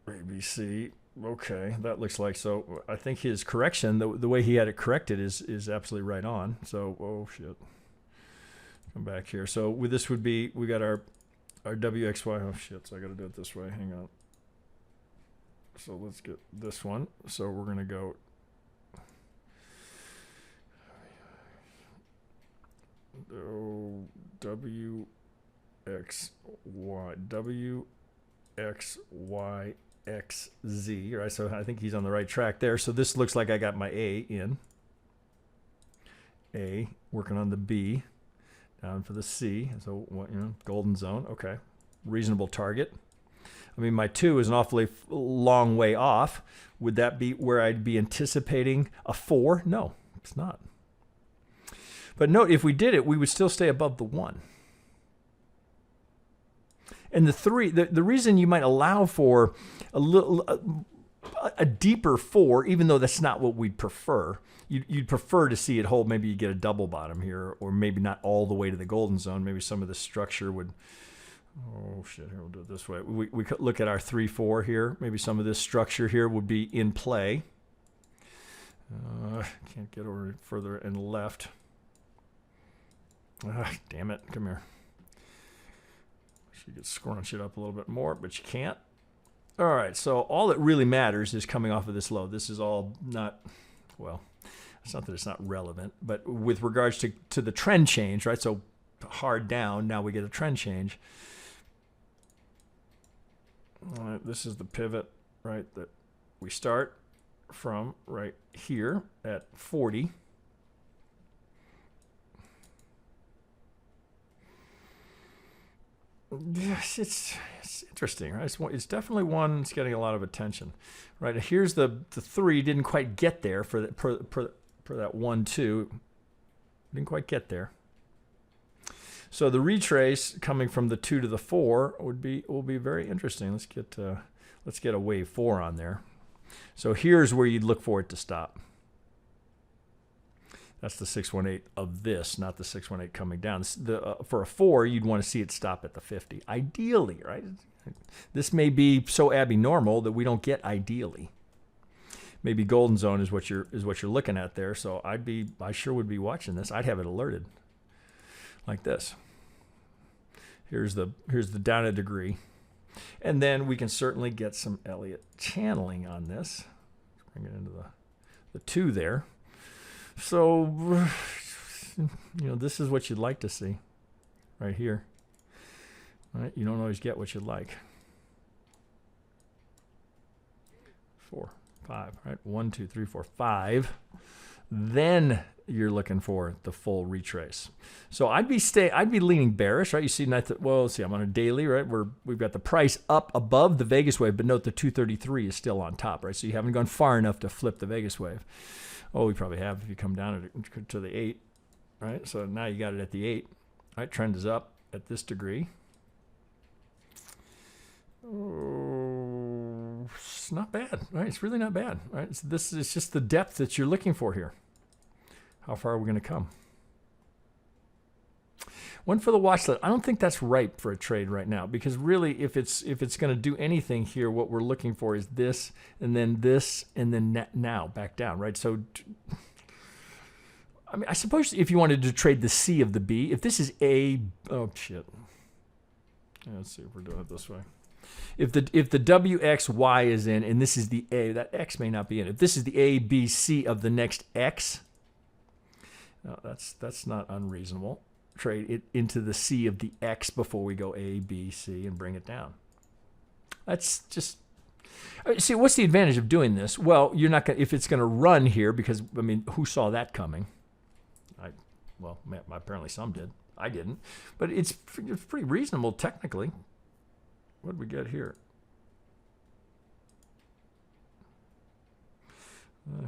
ABC. Okay, that looks like, so I think his correction, the way he had it corrected is absolutely right on. So, oh shit. Come back here. So with this would be, we got our WXY. Oh shit, so I got to do it this way. Hang on. So let's get this one. So we're going to go WXY, right? So I think he's on the right track there. So this looks like I got my A in. A, working on the B, down for the C. So, you know, golden zone. Okay. Reasonable target. I mean, my 2 is an awfully long way off. Would that be where I'd be anticipating a 4? No, it's not. But note, if we did it, we would still stay above the 1. And the 3, the reason you might allow for a deeper 4, even though that's not what we'd prefer, you'd prefer to see it hold. Maybe you get a double bottom here, or maybe not all the way to the golden zone. Maybe some of the structure would, oh shit, here we'll do it this way. We could look at our 3, 4 here. Maybe some of this structure here would be in play. Can't get over further and left. Damn it, come here. Should get scrunch it up a little bit more, but you can't. All right, so all that really matters is coming off of this low. This is all not, well, it's not that it's not relevant, but with regards to the trend change, right? So hard down, now we get a trend change. All right, this is the pivot, right, that we start from right here at 40. Yes, it's interesting, right? It's definitely one that's getting a lot of attention, right? Here's the 3 didn't quite get there for that 1, 2, didn't quite get there. So the retrace coming from the 2 to the 4 will be very interesting. Let's get a wave 4 on there. So here's where you'd look for it to stop. That's the 618 of this, not the 618 coming down. For a 4, you'd want to see it stop at the 50. Ideally, right? This may be so abnormal that we don't get ideally. Maybe golden zone is what you're looking at there. So I sure would be watching this. I'd have it alerted like this. Here's the down a degree, and then we can certainly get some Elliott channeling on this. Bring it into the 2 there. So, you know, this is what you'd like to see right here. Right? You don't always get what you'd like. 4, 5, right? 1, 2, 3, 4, 5. Then you're looking for the full retrace. So I'd be leaning bearish, right? You see, well, let's see, I'm on a daily, right? We've got the price up above the Vegas wave, but note the 233 is still on top, right? So you haven't gone far enough to flip the Vegas wave. Oh, we probably have if you come down to the 8, right? So now you got it at the 8, right? Trend is up at this degree. Oh, it's not bad, right? It's really not bad, right? This is just the depth that you're looking for here. How far are we going to come? One for the watch list. I don't think that's ripe for a trade right now, because really, if it's going to do anything here, what we're looking for is this, and then now back down, right? So, I mean, I suppose if you wanted to trade the C of the B, if this is A, oh shit. Yeah, let's see if we're doing it this way. If the WXY is in, and this is the A, that X may not be in. If this is the A, B, C of the next X, no, that's not unreasonable. Trade it into the C of the X before we go A, B, C, and bring it down. That's just, see, what's the advantage of doing this? Well, you're not going, if it's going to run here, because, I mean, who saw that coming? Well, apparently some did. I didn't. But it's pretty reasonable technically. What did we get here?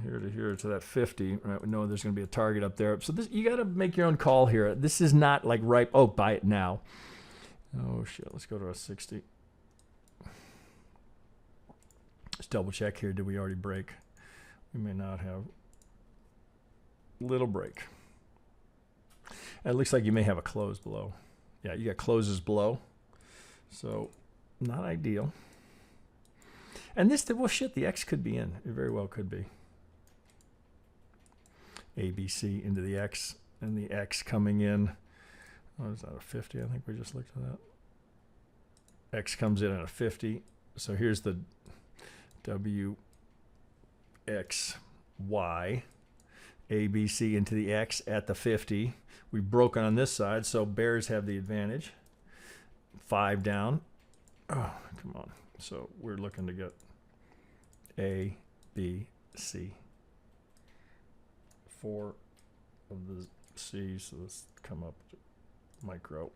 Here to here to that 50. Right, we know there's going to be a target up there. So this, you got to make your own call here. This is not like ripe. Oh, buy it now. Oh shit. Let's go to a 60. Let's double check here. Did we already break? We may not have. Little break. It looks like you may have a close below. Yeah, you got closes below. So not ideal. And this, well, shit, the X could be in. It very well could be. ABC into the X, and the X coming in. Oh, is that a 50? I think we just looked at that. X comes in at a 50. So here's the W, X, Y. ABC into the X at the 50. We've broken on this side, so bears have the advantage. 5 down. Oh, come on. So we're looking to get A, B, C. 4 of the C, so let's come up to micro.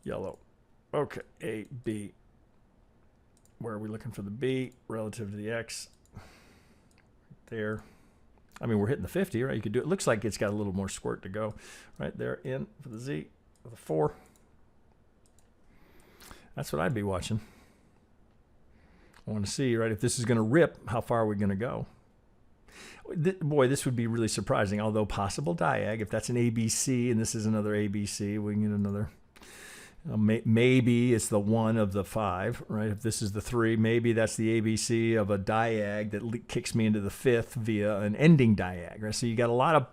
Yellow. Okay, A, B. Where are we looking for the B relative to the X? There. I mean, we're hitting the 50, right? You could do it. Looks like it's got a little more squirt to go. Right there, in for the Z, for the 4. That's what I'd be watching. I want to see, right, if this is going to rip, how far are we going to go? Boy, this would be really surprising, although possible diag. If that's an ABC and this is another ABC, we can get another. Maybe it's the 1 of the 5, right? If this is the 3, maybe that's the ABC of a diag that kicks me into the 5th via an ending diag, right? So you got a lot of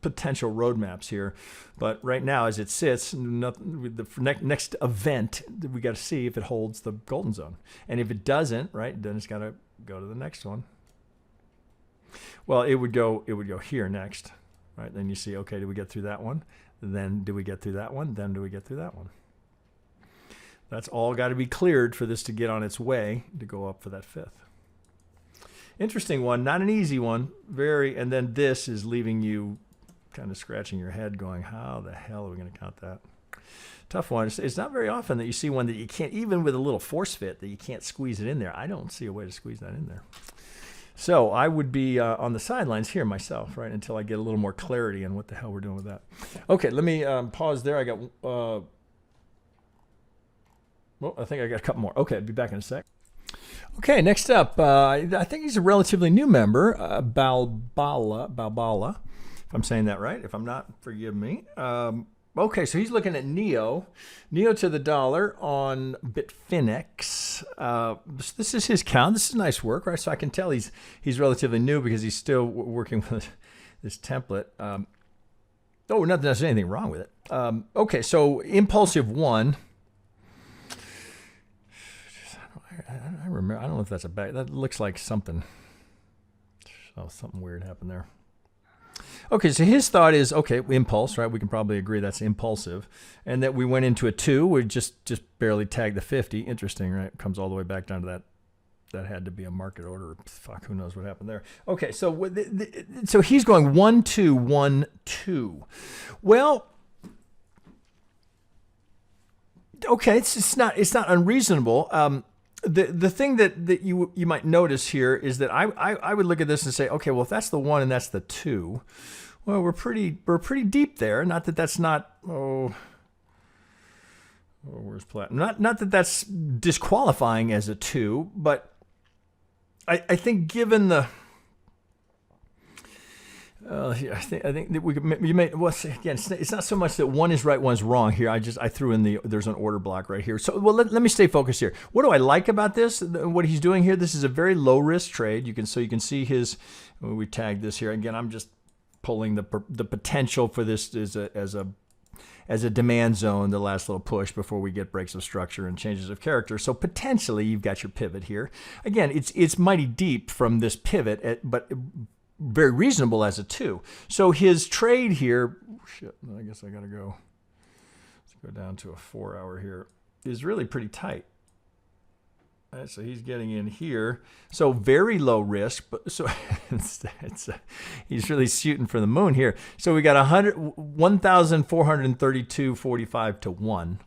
potential roadmaps here. But right now, as it sits, the next event, we got to see if it holds the golden zone. And if it doesn't, right, then it's got to go to the next one. Well, it would go here next, right? Then you see, okay, did we get through that one? Then do we get through that one? Then do we get through that one? That's all got to be cleared for this to get on its way to go up for that 5th. Interesting one, not an easy one. Very, and then this is leaving you kind of scratching your head going, how the hell are we going to count that? Tough one. It's not very often that you see one that you can't, even with a little force fit, that you can't squeeze it in there. I don't see a way to squeeze that in there. So I would be on the sidelines here myself, right, until I get a little more clarity on what the hell we're doing with that. Okay, let me pause there. I got... well, I think I got a couple more. Okay, I'll be back in a sec. Okay, next up, I think he's a relatively new member, Balbala, if I'm saying that right. If I'm not, forgive me. Okay, so he's looking at NEO to the dollar on Bitfinex. This is his count. This is nice work, right? So I can tell he's relatively new because he's still working with this template. Oh, not that there's anything wrong with it. Okay, so impulsive 1. I remember. I don't know if that's a bad. That looks like something. Oh, something weird happened there. Okay, so his thought is, okay, impulse, right? We can probably agree that's impulsive, and that we went into a 2. We just barely tagged the 50. Interesting, right? Comes all the way back down to that. That had to be a market order. Fuck, who knows what happened there? Okay, so so he's going 1 2 1 2. Well. Okay, it's not unreasonable. The thing that you might notice here is that I would look at this and say, okay, well, if that's the 1 and that's the 2, well, we're pretty deep there. Not that that's not where's platinum? Not that that's disqualifying as a 2, but I think given the I think that you may, well, again, it's not so much that one is right, one's wrong here. I threw in there's an order block right here. So, well, let me stay focused here. What do I like about this? What he's doing here, this is a very low risk trade. You can see his, we tagged this here. Again, I'm just pulling the potential for this as a demand zone, the last little push before we get breaks of structure and changes of character. So potentially you've got your pivot here. Again, it's mighty deep from this pivot, but very reasonable as a 2. So his trade here, shit, I guess I gotta go. Let's go down to a 4-hour here. Is really pretty tight. All right, so he's getting in here. So very low risk, but so he's really shooting for the moon here. So we got 1,432.45 to 1.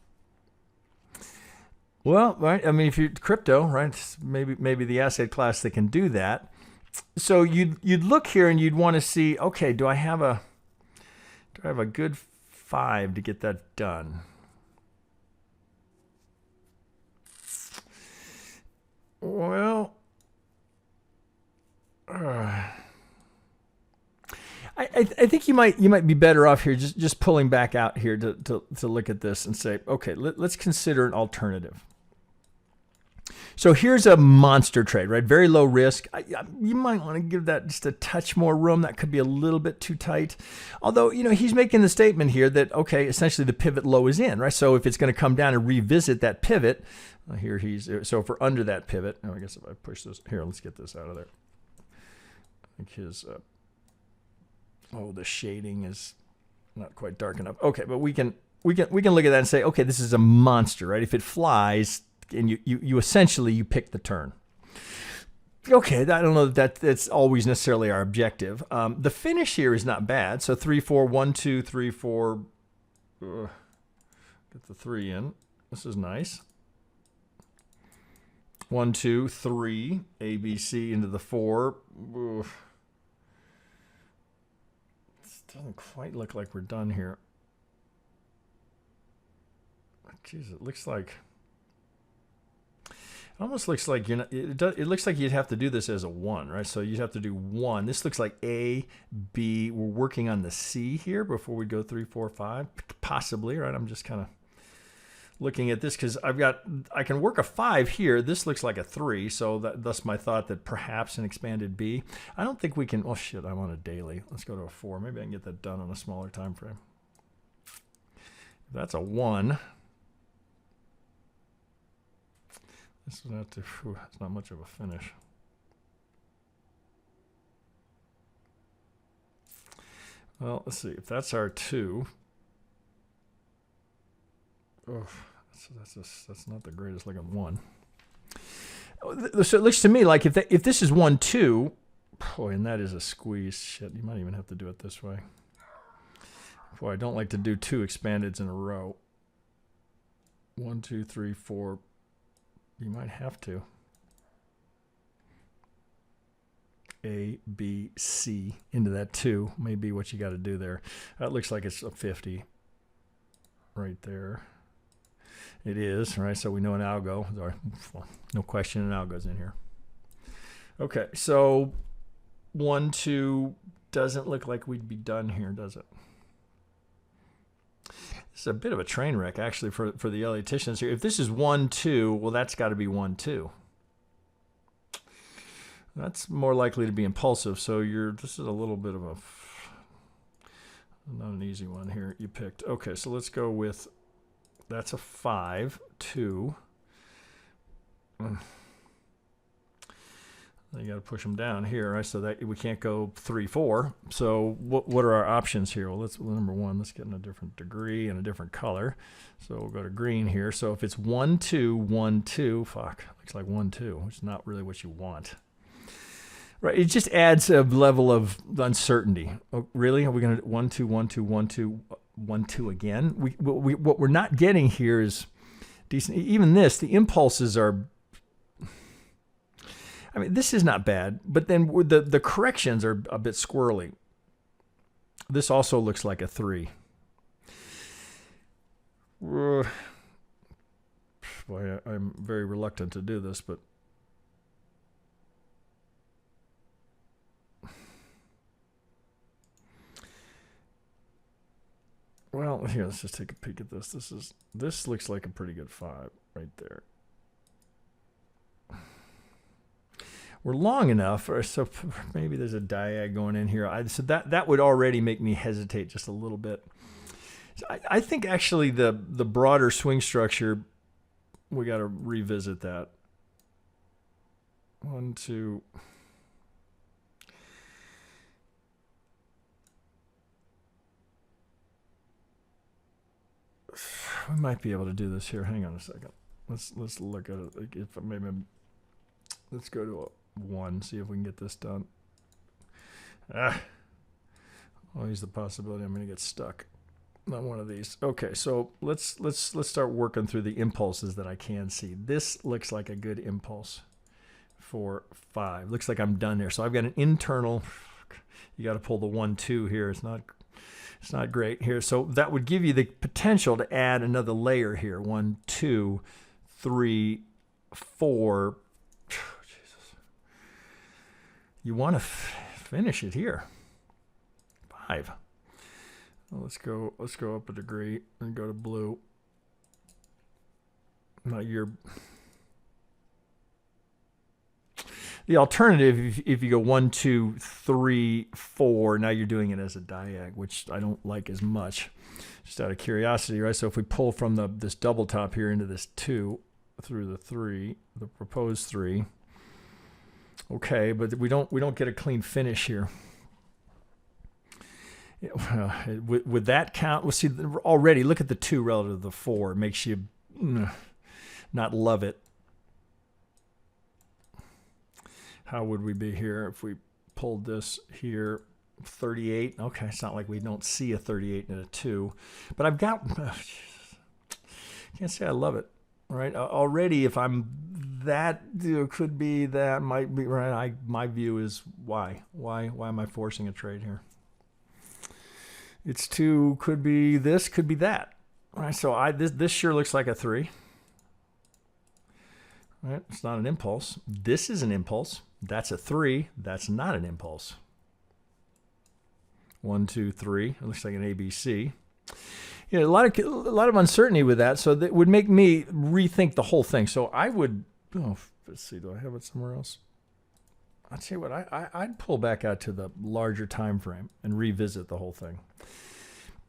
Well, right. I mean, if you're crypto, right? Maybe the asset class that can do that. So you'd look here and you'd want to see, okay, do I have a good 5 to get that done? Well, I think you might be better off here just pulling back out here to look at this and say, okay, let's consider an alternative. So here's a monster trade, right? Very low risk. You might want to give that just a touch more room. That could be a little bit too tight. Although, you know, he's making the statement here that, okay, essentially the pivot low is in, right? So if it's going to come down and revisit that pivot, so if we're under that pivot, I guess if I push this, here, let's get this out of there. I think his, the shading is not quite dark enough. Okay, but we can look at that and say, okay, this is a monster, right? If it flies, and you essentially pick the turn. Okay, I don't know that's always necessarily our objective. The finish here is not bad. So 3, 4, 1, 2, 3, 4. Get the 3 in. This is nice. 1, 2, 3. A, B, C into the 4. It doesn't quite look like we're done here. Jeez, it looks like. It almost looks like you're not. It looks like you'd have to do this as a 1, right? So you'd have to do 1. This looks like A, B. We're working on the C here before we go 3, 4, 5, possibly, right? I'm just kind of looking at this because I can work a 5 here. This looks like a 3, so thus my thought that perhaps an expanded B. I don't think we can. Oh shit! I want a daily. Let's go to a 4. Maybe I can get that done on a smaller time frame. If that's a 1. This is not it's not much of a finish. Well, let's see. If that's our 2, that's not the greatest looking 1. So it looks to me like if this is 1, 2, boy, and that is a squeeze. Shit, you might even have to do it this way. Boy, I don't like to do 2 expandeds in a row. 1, 2, 3, 4. You might have to. A, B, C into that 2 may be what you got to do there. That looks like it's a 50 right there. It is, right? So we know an algo. No question an algo's in here. Okay, so 1, 2 doesn't look like we'd be done here, does it? This is a bit of a train wreck, actually, for the Elliotticians here. If this is 1, 2, well, that's got to be 1, 2. That's more likely to be impulsive. So this is a little bit of not an easy one here you picked. Okay, so let's go with, that's a 5, 2. You got to push them down here, right? So that we can't go 3, 4. So what are our options here? Well, number 1, let's get in a different degree and a different color. So we'll go to green here. So if it's 1, 2, 1, 2, fuck, looks like 1, 2, which is not really what you want. Right, it just adds a level of uncertainty. Oh, really? Are we going to 1, 2, 1, 2, 1, 2, 1, 2 again? What we're not getting here is decent. Even this, the impulses are. I mean, this is not bad, but then the corrections are a bit squirrely. This also looks like a 3. Boy, I'm very reluctant to do this, but. Well, here, let's just take a peek at this. This looks like a pretty good 5 right there. We're long enough, so maybe there's a diag going in here. So that would already make me hesitate just a little bit. So I think actually the broader swing structure, we got to revisit that. 1, 2. We might be able to do this here. Hang on a second. Let's look at it. If maybe let's go to a 1. See if we can get this done. Always the possibility I'm going to get stuck on one of these. Okay, so let's start working through the impulses that I can see. This looks like a good impulse for 5. Looks like I'm done there. So I've got an internal. You got to pull the 1, 2 here. It's not great here. So that would give you the potential to add another layer here. 1, 2, 3, 4. You want to finish it here. 5. Well, let's go up a degree and go to blue. Now the alternative, if you go 1, 2, 3, 4, now you're doing it as a diag, which I don't like as much, just out of curiosity, right? So if we pull from this double top here into this 2 through the 3, the proposed 3, okay, but we don't get a clean finish here. Would that count? Well, see, already look at the 2 relative to the 4. It makes you not love it. How would we be here if we pulled this here? 38. Okay, it's not like we don't see a 38 and a 2. But I've got, can't say I love it, right? Already, if I'm that, could be that, might be, right? My view is why? Why am I forcing a trade here? It's 2, could be this, could be that. Right, so this sure looks like a 3. Right, it's not an impulse. This is an impulse. That's a 3. That's not an impulse. 1, 2, 3. It looks like an ABC. You know, a lot of uncertainty with that, so that would make me rethink the whole thing. So I would, let's see, do I have it somewhere else? I'll tell you what, I'd pull back out to the larger time frame and revisit the whole thing.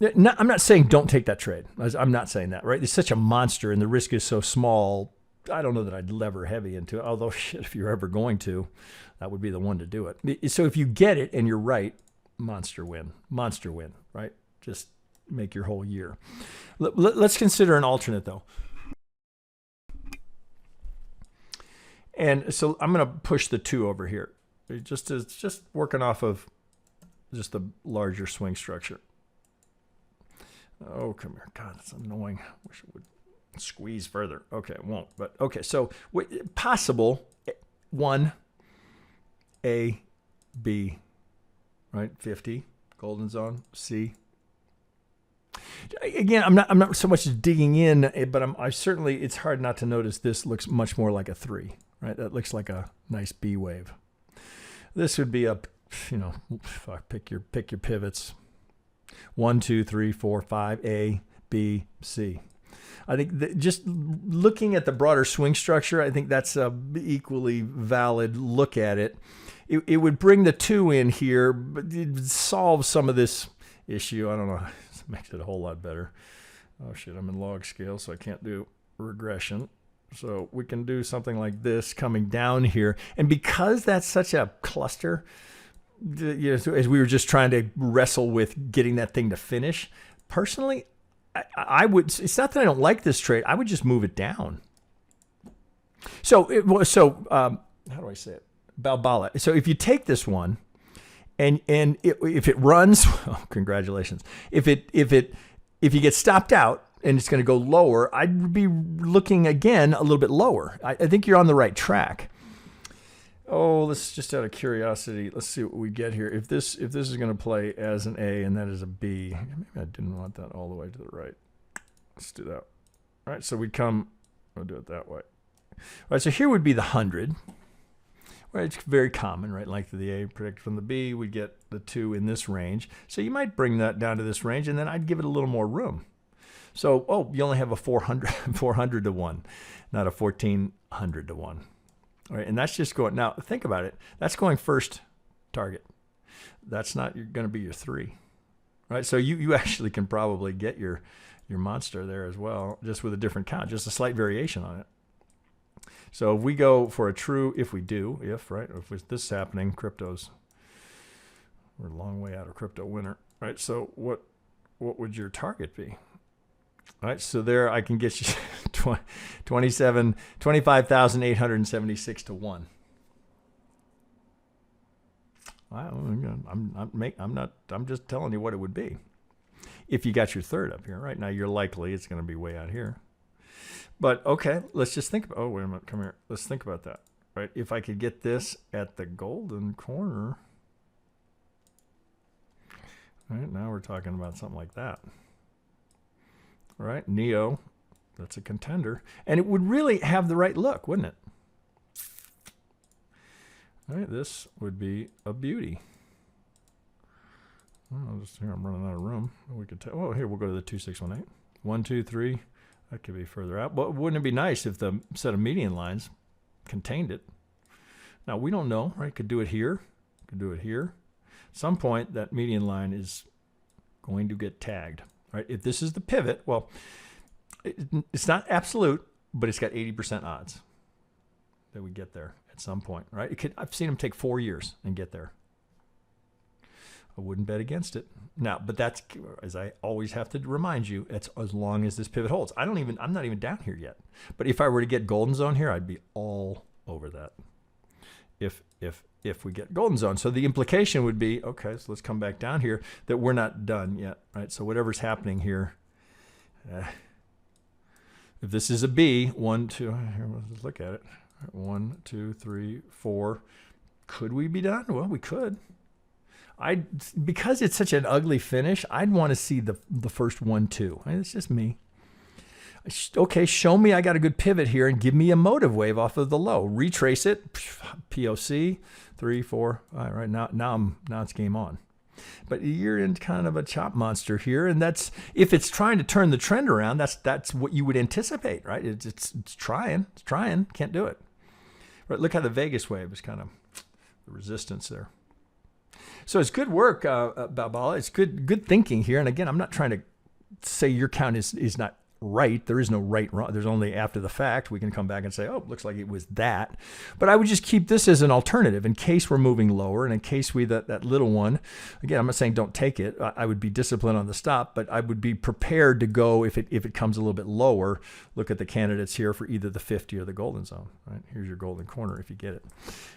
I'm not saying don't take that trade. I'm not saying that, right? It's such a monster and the risk is so small. I don't know that I'd lever heavy into it, although shit, if you're ever going to, that would be the one to do it. So if you get it and you're right, monster win, right? Just make your whole year. Let's consider an alternate though. And so I'm going to push the 2 over here. It's just working off of just the larger swing structure. Oh, come here. God, that's annoying. Wish it would squeeze further. Okay, it won't. But okay, so possible 1, A, B, right? 50, golden zone, C. Again, I'm not so much digging in, but I certainly, it's hard not to notice this looks much more like a 3, right? That looks like a nice B wave. This would be a, pick your pivots. 1, 2, 3, 4, 5, A, B, C. I think just looking at the broader swing structure, I think that's a equally valid look at it. It would bring the 2 in here, but it would solve some of this issue. I don't know. It makes it a whole lot better. Oh, shit. I'm in log scale, so I can't do regression. So we can do something like this coming down here. And because that's such a cluster, as we were just trying to wrestle with getting that thing to finish, personally, I would, it's not that I don't like this trade. I would just move it down. So how do I say it? Balbala. So if you take this one and if it runs, oh, congratulations. If you get stopped out and it's going to go lower, I'd be looking again a little bit lower. I think you're on the right track. Oh, let's just out of curiosity, let's see what we get here. If this is going to play as an A and that is a B, maybe I didn't want that all the way to the right. Let's do that. All right, so we'll do it that way. All right, so here would be the 100. Right, it's very common, right? Length of the A predicted from the B, we get the 2 in this range. So you might bring that down to this range, and then I'd give it a little more room. So, you only have a 400 to 1, not a 1400 to 1. All right, and that's just going, now think about it. That's going first target. That's not going to be your 3, right? So you actually can probably get your monster there as well, just with a different count, just a slight variation on it. So if we go for a true, if this is happening, we're a long way out of crypto winter, right? So what would your target be? All right, so there I can get you 25,876 to 1. I'm just telling you what it would be if you got your 3rd up here. Right now, you're likely it's going to be way out here. But okay, let's just think about. Oh, wait a minute, come here. Let's think about that. Right, if I could get this at the golden corner. Right now, we're talking about something like that. All right, Neo, that's a contender. And it would really have the right look, wouldn't it? All right, this would be a beauty. Well, I'm running out of room. We could tell. Oh, here we'll go to the 2618. 1, 2, 3. That could be further out. But wouldn't it be nice if the set of median lines contained it? Now we don't know, right? Could do it here. Could do it here. At some point, that median line is going to get tagged, right? If this is the pivot, well, it's not absolute, but it's got 80% odds that we get there at some point, right? I've seen them take 4 years and get there. I wouldn't bet against it. Now, but that's, as I always have to remind you, it's as long as this pivot holds. I'm not even down here yet. But if I were to get golden zone here, I'd be all over that. If we get golden zone. So the implication would be, okay, so let's come back down here, that we're not done yet, right? So whatever's happening here, if this is a B, 1, 2, here, let's look at it. 1, 2, 3, 4. Could we be done? Well, we could. Because it's such an ugly finish, I'd want to see the first 1, 2. It's just me. Okay, show me I got a good pivot here and give me a motive wave off of the low. Retrace it, POC, 3, 4. All right, now it's game on. But you're in kind of a chop monster here, and that's, if it's trying to turn the trend around, that's what you would anticipate, right? It's trying, can't do it. Right, look how the Vegas wave is kind of the resistance there. So it's good work, Balbala. It's good thinking here. And again, I'm not trying to say your count is not right. There is no right, wrong. There's only after the fact. We can come back and say, oh, looks like it was that. But I would just keep this as an alternative in case we're moving lower, and in case that little one, again, I'm not saying don't take it. I would be disciplined on the stop, but I would be prepared to go if it comes a little bit lower. Look at the candidates here for either the 50 or the golden zone. Right? Here's your golden corner if you get it.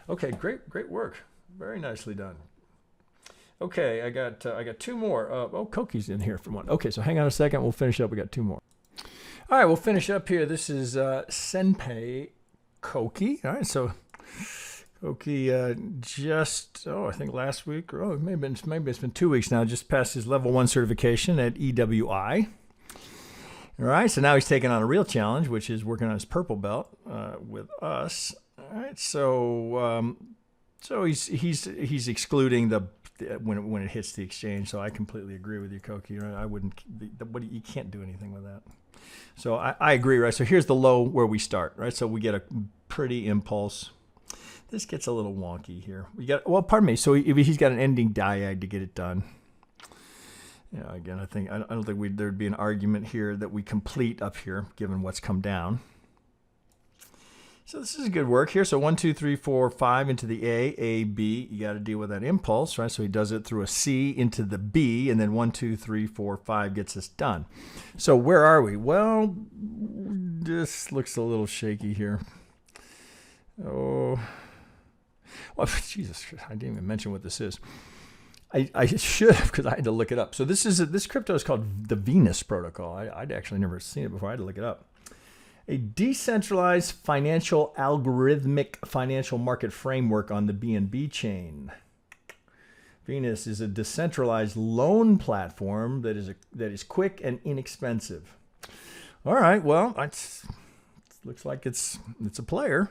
Okay, great work. Very nicely done. Okay, I got 2 more. Koki's in here for one. Okay, so hang on a second. We'll finish up. We got 2 more. All right, we'll finish up here. This is Senpei Koki. All right, so Koki I think last week, or maybe it's been 2 weeks now, just passed his level 1 certification at EWI. All right, so now he's taking on a real challenge, which is working on his purple belt with us. All right, so he's excluding when it hits the exchange. So I completely agree with you, Koki. Right? I wouldn't. You can't do anything with that. So I agree, right? So here's the low where we start, right? So we get a pretty impulse. This gets a little wonky here. Pardon me. So he's got an ending diag to get it done. Yeah. Again, I don't think there'd be an argument here that we complete up here, given what's come down. So this is good work here. So 1, 2, 3, 4, 5 into the A, B. You got to deal with that impulse, right? So he does it through a C into the B, and then 1, 2, 3, 4, 5 gets us done. So where are we? Well, this looks a little shaky here. Oh, well, Jesus, I didn't even mention what this is. I should have, because I had to look it up. So this crypto is called the Venus protocol. I'd actually never seen it before. I had to look it up. A decentralized financial algorithmic financial market framework on the BNB chain. Venus is a decentralized loan platform that is quick and inexpensive. All right, well, it looks like it's a player,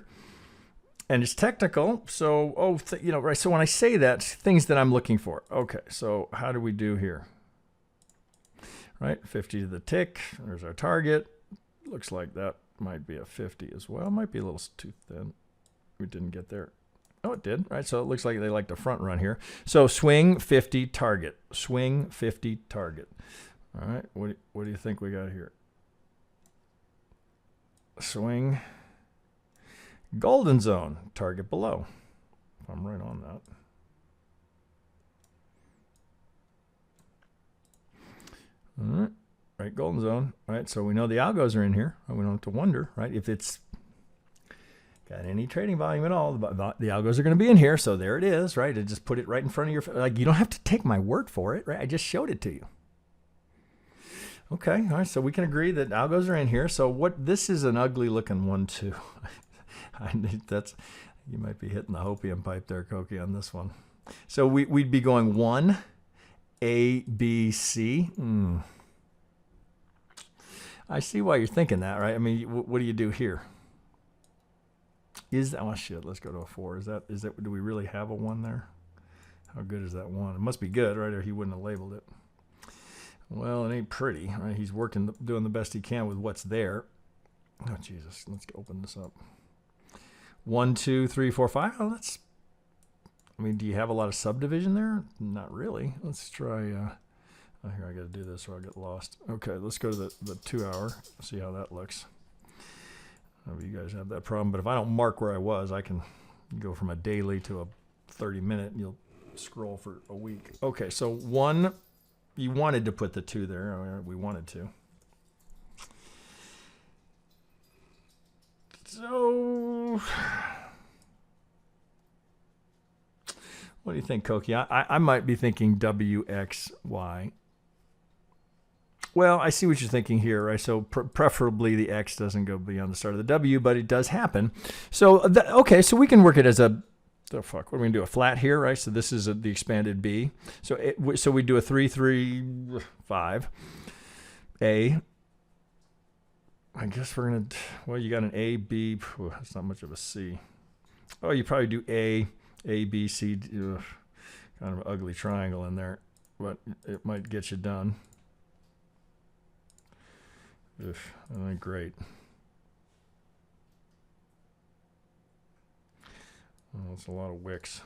and it's technical. So right. So when I say that, things that I'm looking for. Okay, so how do we do here? Right, 50 to the tick. There's our target. Looks like that might be a 50 as well. Might be a little too thin. We didn't get there. Oh, it did. Right. So it looks like they like the front run here. So swing 50 target. Swing 50 target. All right. What do you think we got here? Swing golden zone target below. I'm right on that. All right. Right, golden zone, right? So we know the algos are in here. We don't have to wonder, right? If it's got any trading volume at all, the algos are going to be in here. So there it is, right? I just put it right in front of your, like, you don't have to take my word for it, right? I just showed it to you. Okay, all right, so we can agree that algos are in here. So this is an ugly looking one too. You might be hitting the hopium pipe there, Koki, on this one. So we'd be going 1, A, B, C. I see why you're thinking that, right? I mean, what do you do here? Is that, oh shit, let's go to a 4. Is that, do we really have a 1 there? How good is that 1? It must be good, right? Or he wouldn't have labeled it. Well, it ain't pretty, right? He's working, doing the best he can with what's there. Oh, Jesus. Let's open this up. 1, 2, 3, 4, 5. Oh, that's, I mean, do you have a lot of subdivision there? Not really. Let's try, oh, here, I got to do this or I'll get lost. Okay, let's go to the 2 hour, see how that looks. Maybe you guys have that problem, but if I don't mark where I was, I can go from a daily to a 30-minute, and you'll scroll for a week. Okay, so 1, you wanted to put the 2 there. We wanted to. So, what do you think, Koki? I might be thinking WXY. Well, I see what you're thinking here, right? So preferably the X doesn't go beyond the start of the W, but it does happen. So, okay, so we can work it as a, the fuck, what are we going to do? A flat here, right? So this is the expanded B. So so we do a 3, 3, 5. A. I guess we're going to, well, you got an A, B. That's not much of a C. Oh, you probably do A, B, C. Ugh, kind of an ugly triangle in there, but it might get you done. Ugh, that ain't great. Well, it's a lot of wicks.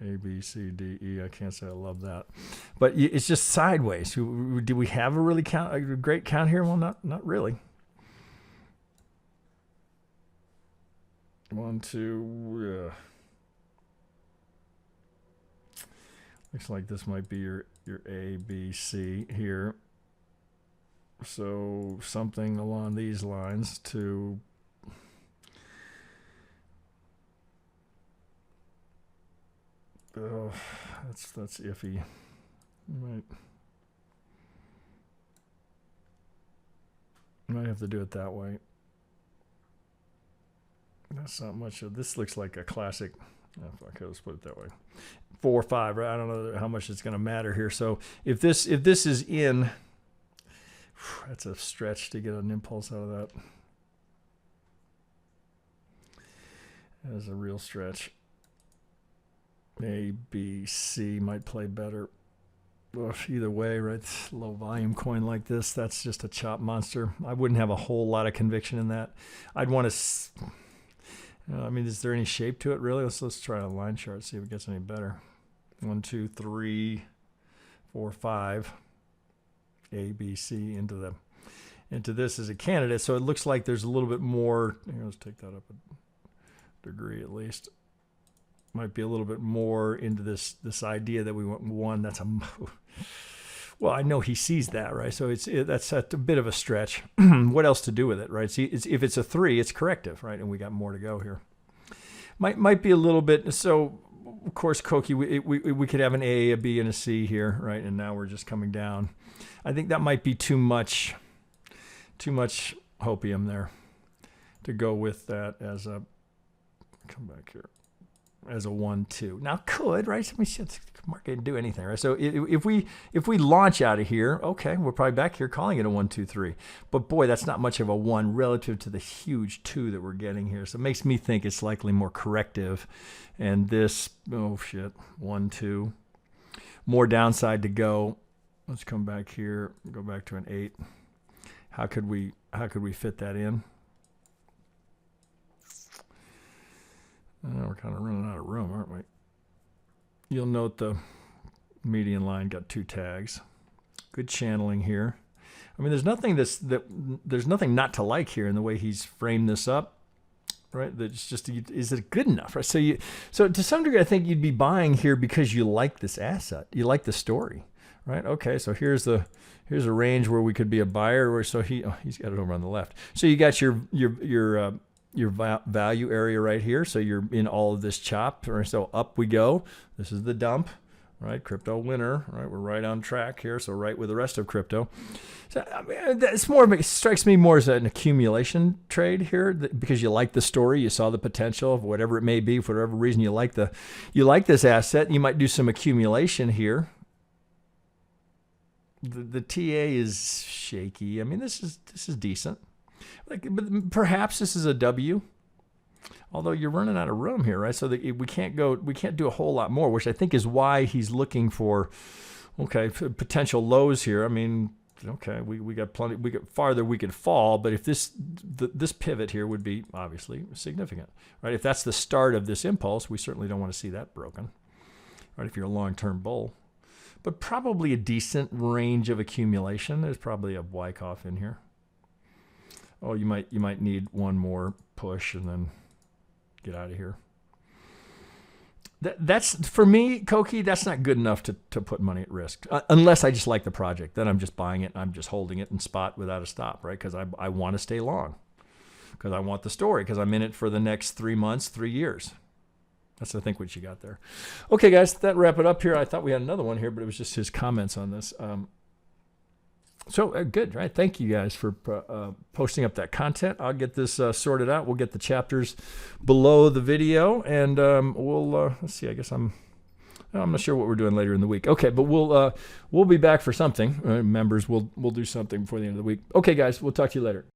A, B, C, D, E. I can't say I love that. But it's just sideways. Do we have a really a great count here? Well, not really. 1, 2. Looks like this might be your A, B, C here. So something along these lines to that's iffy. Might have to do it that way. That's not much of this. Looks like a classic. Oh, fuck, let's put it that way. 4, 5. Right? I don't know how much it's going to matter here. So if this is in, that's a stretch to get an impulse out of that. That's a real stretch. A, B, C might play better. Ugh, either way, right? Low volume coin like this, that's just a chop monster. I wouldn't have a whole lot of conviction in that. I'd want to, I mean, is there any shape to it really? Let's try a line chart, see if it gets any better. 1, 2, 3, 4, 5. A, B, C into this as a candidate. So it looks like there's a little bit more. Here, let's take that up a degree at least. Might be a little bit more into this idea that we want 1. That's a, well, I know he sees that, right? So that's a bit of a stretch. What else to do with it, right? See, if it's a 3, it's corrective, right? And we got more to go here. Might be a little bit. So of course, Koki, we could have an A, a B, and a C here, right? And now we're just coming down. I think that might be too much hopium there to go with that as a, come back here, as a 1, 2. Now could, right? I mean, shit, market didn't do anything, right? So if we launch out of here, okay, we're probably back here calling it a 1, 2, 3. But boy, that's not much of a 1 relative to the huge 2 that we're getting here. So it makes me think it's likely more corrective. And this, oh shit, 1, 2. More downside to go. Let's come back here, go back to an 8. How could we fit that in? We're kind of running out of room, aren't we? You'll note the median line got 2 tags. Good channeling here. I mean, there's nothing there's nothing not to like here in the way he's framed this up, right? That's just, is it good enough, right? So to some degree, I think you'd be buying here because you like this asset, you like the story, right? Okay, so here's a range where we could be a buyer. Or so he's got it over on the left. So you got your value area right here. So you're in all of this chop. So up we go. This is the dump, right? Crypto winner, right? We're right on track here. So right with the rest of crypto. So I mean, it strikes me more as an accumulation trade here because you like the story. You saw the potential of whatever it may be. For whatever reason, you like this asset. You might do some accumulation here. The TA is shaky. I mean, this is decent. But perhaps this is a W. Although you're running out of room here, right? So that we can't do a whole lot more, which I think is why he's looking for, okay, potential lows here. I mean, okay, we got plenty, we got farther we could fall, but if this pivot here would be obviously significant, right? If that's the start of this impulse, we certainly don't want to see that broken, right? If you're a long-term bull, but probably a decent range of accumulation. There's probably a Wyckoff in here. Oh, you might need one more push and then get out of here. That's for me, Koki. That's not good enough to put money at risk, unless I just like the project. Then I'm just buying it and I'm just holding it in spot without a stop, right? Because I want to stay long, because I want the story, because I'm in it for the next 3 months, 3 years. That's I think what you got there. Okay, guys, that wrap it up here. I thought we had another one here, but it was just his comments on this. So good, right? Thank you guys for posting up that content. I'll get this sorted out. We'll get the chapters below the video, and we'll let's see. I guess I'm not sure what we're doing later in the week. Okay, but we'll be back for something. Members, we'll do something before the end of the week. Okay, guys, we'll talk to you later.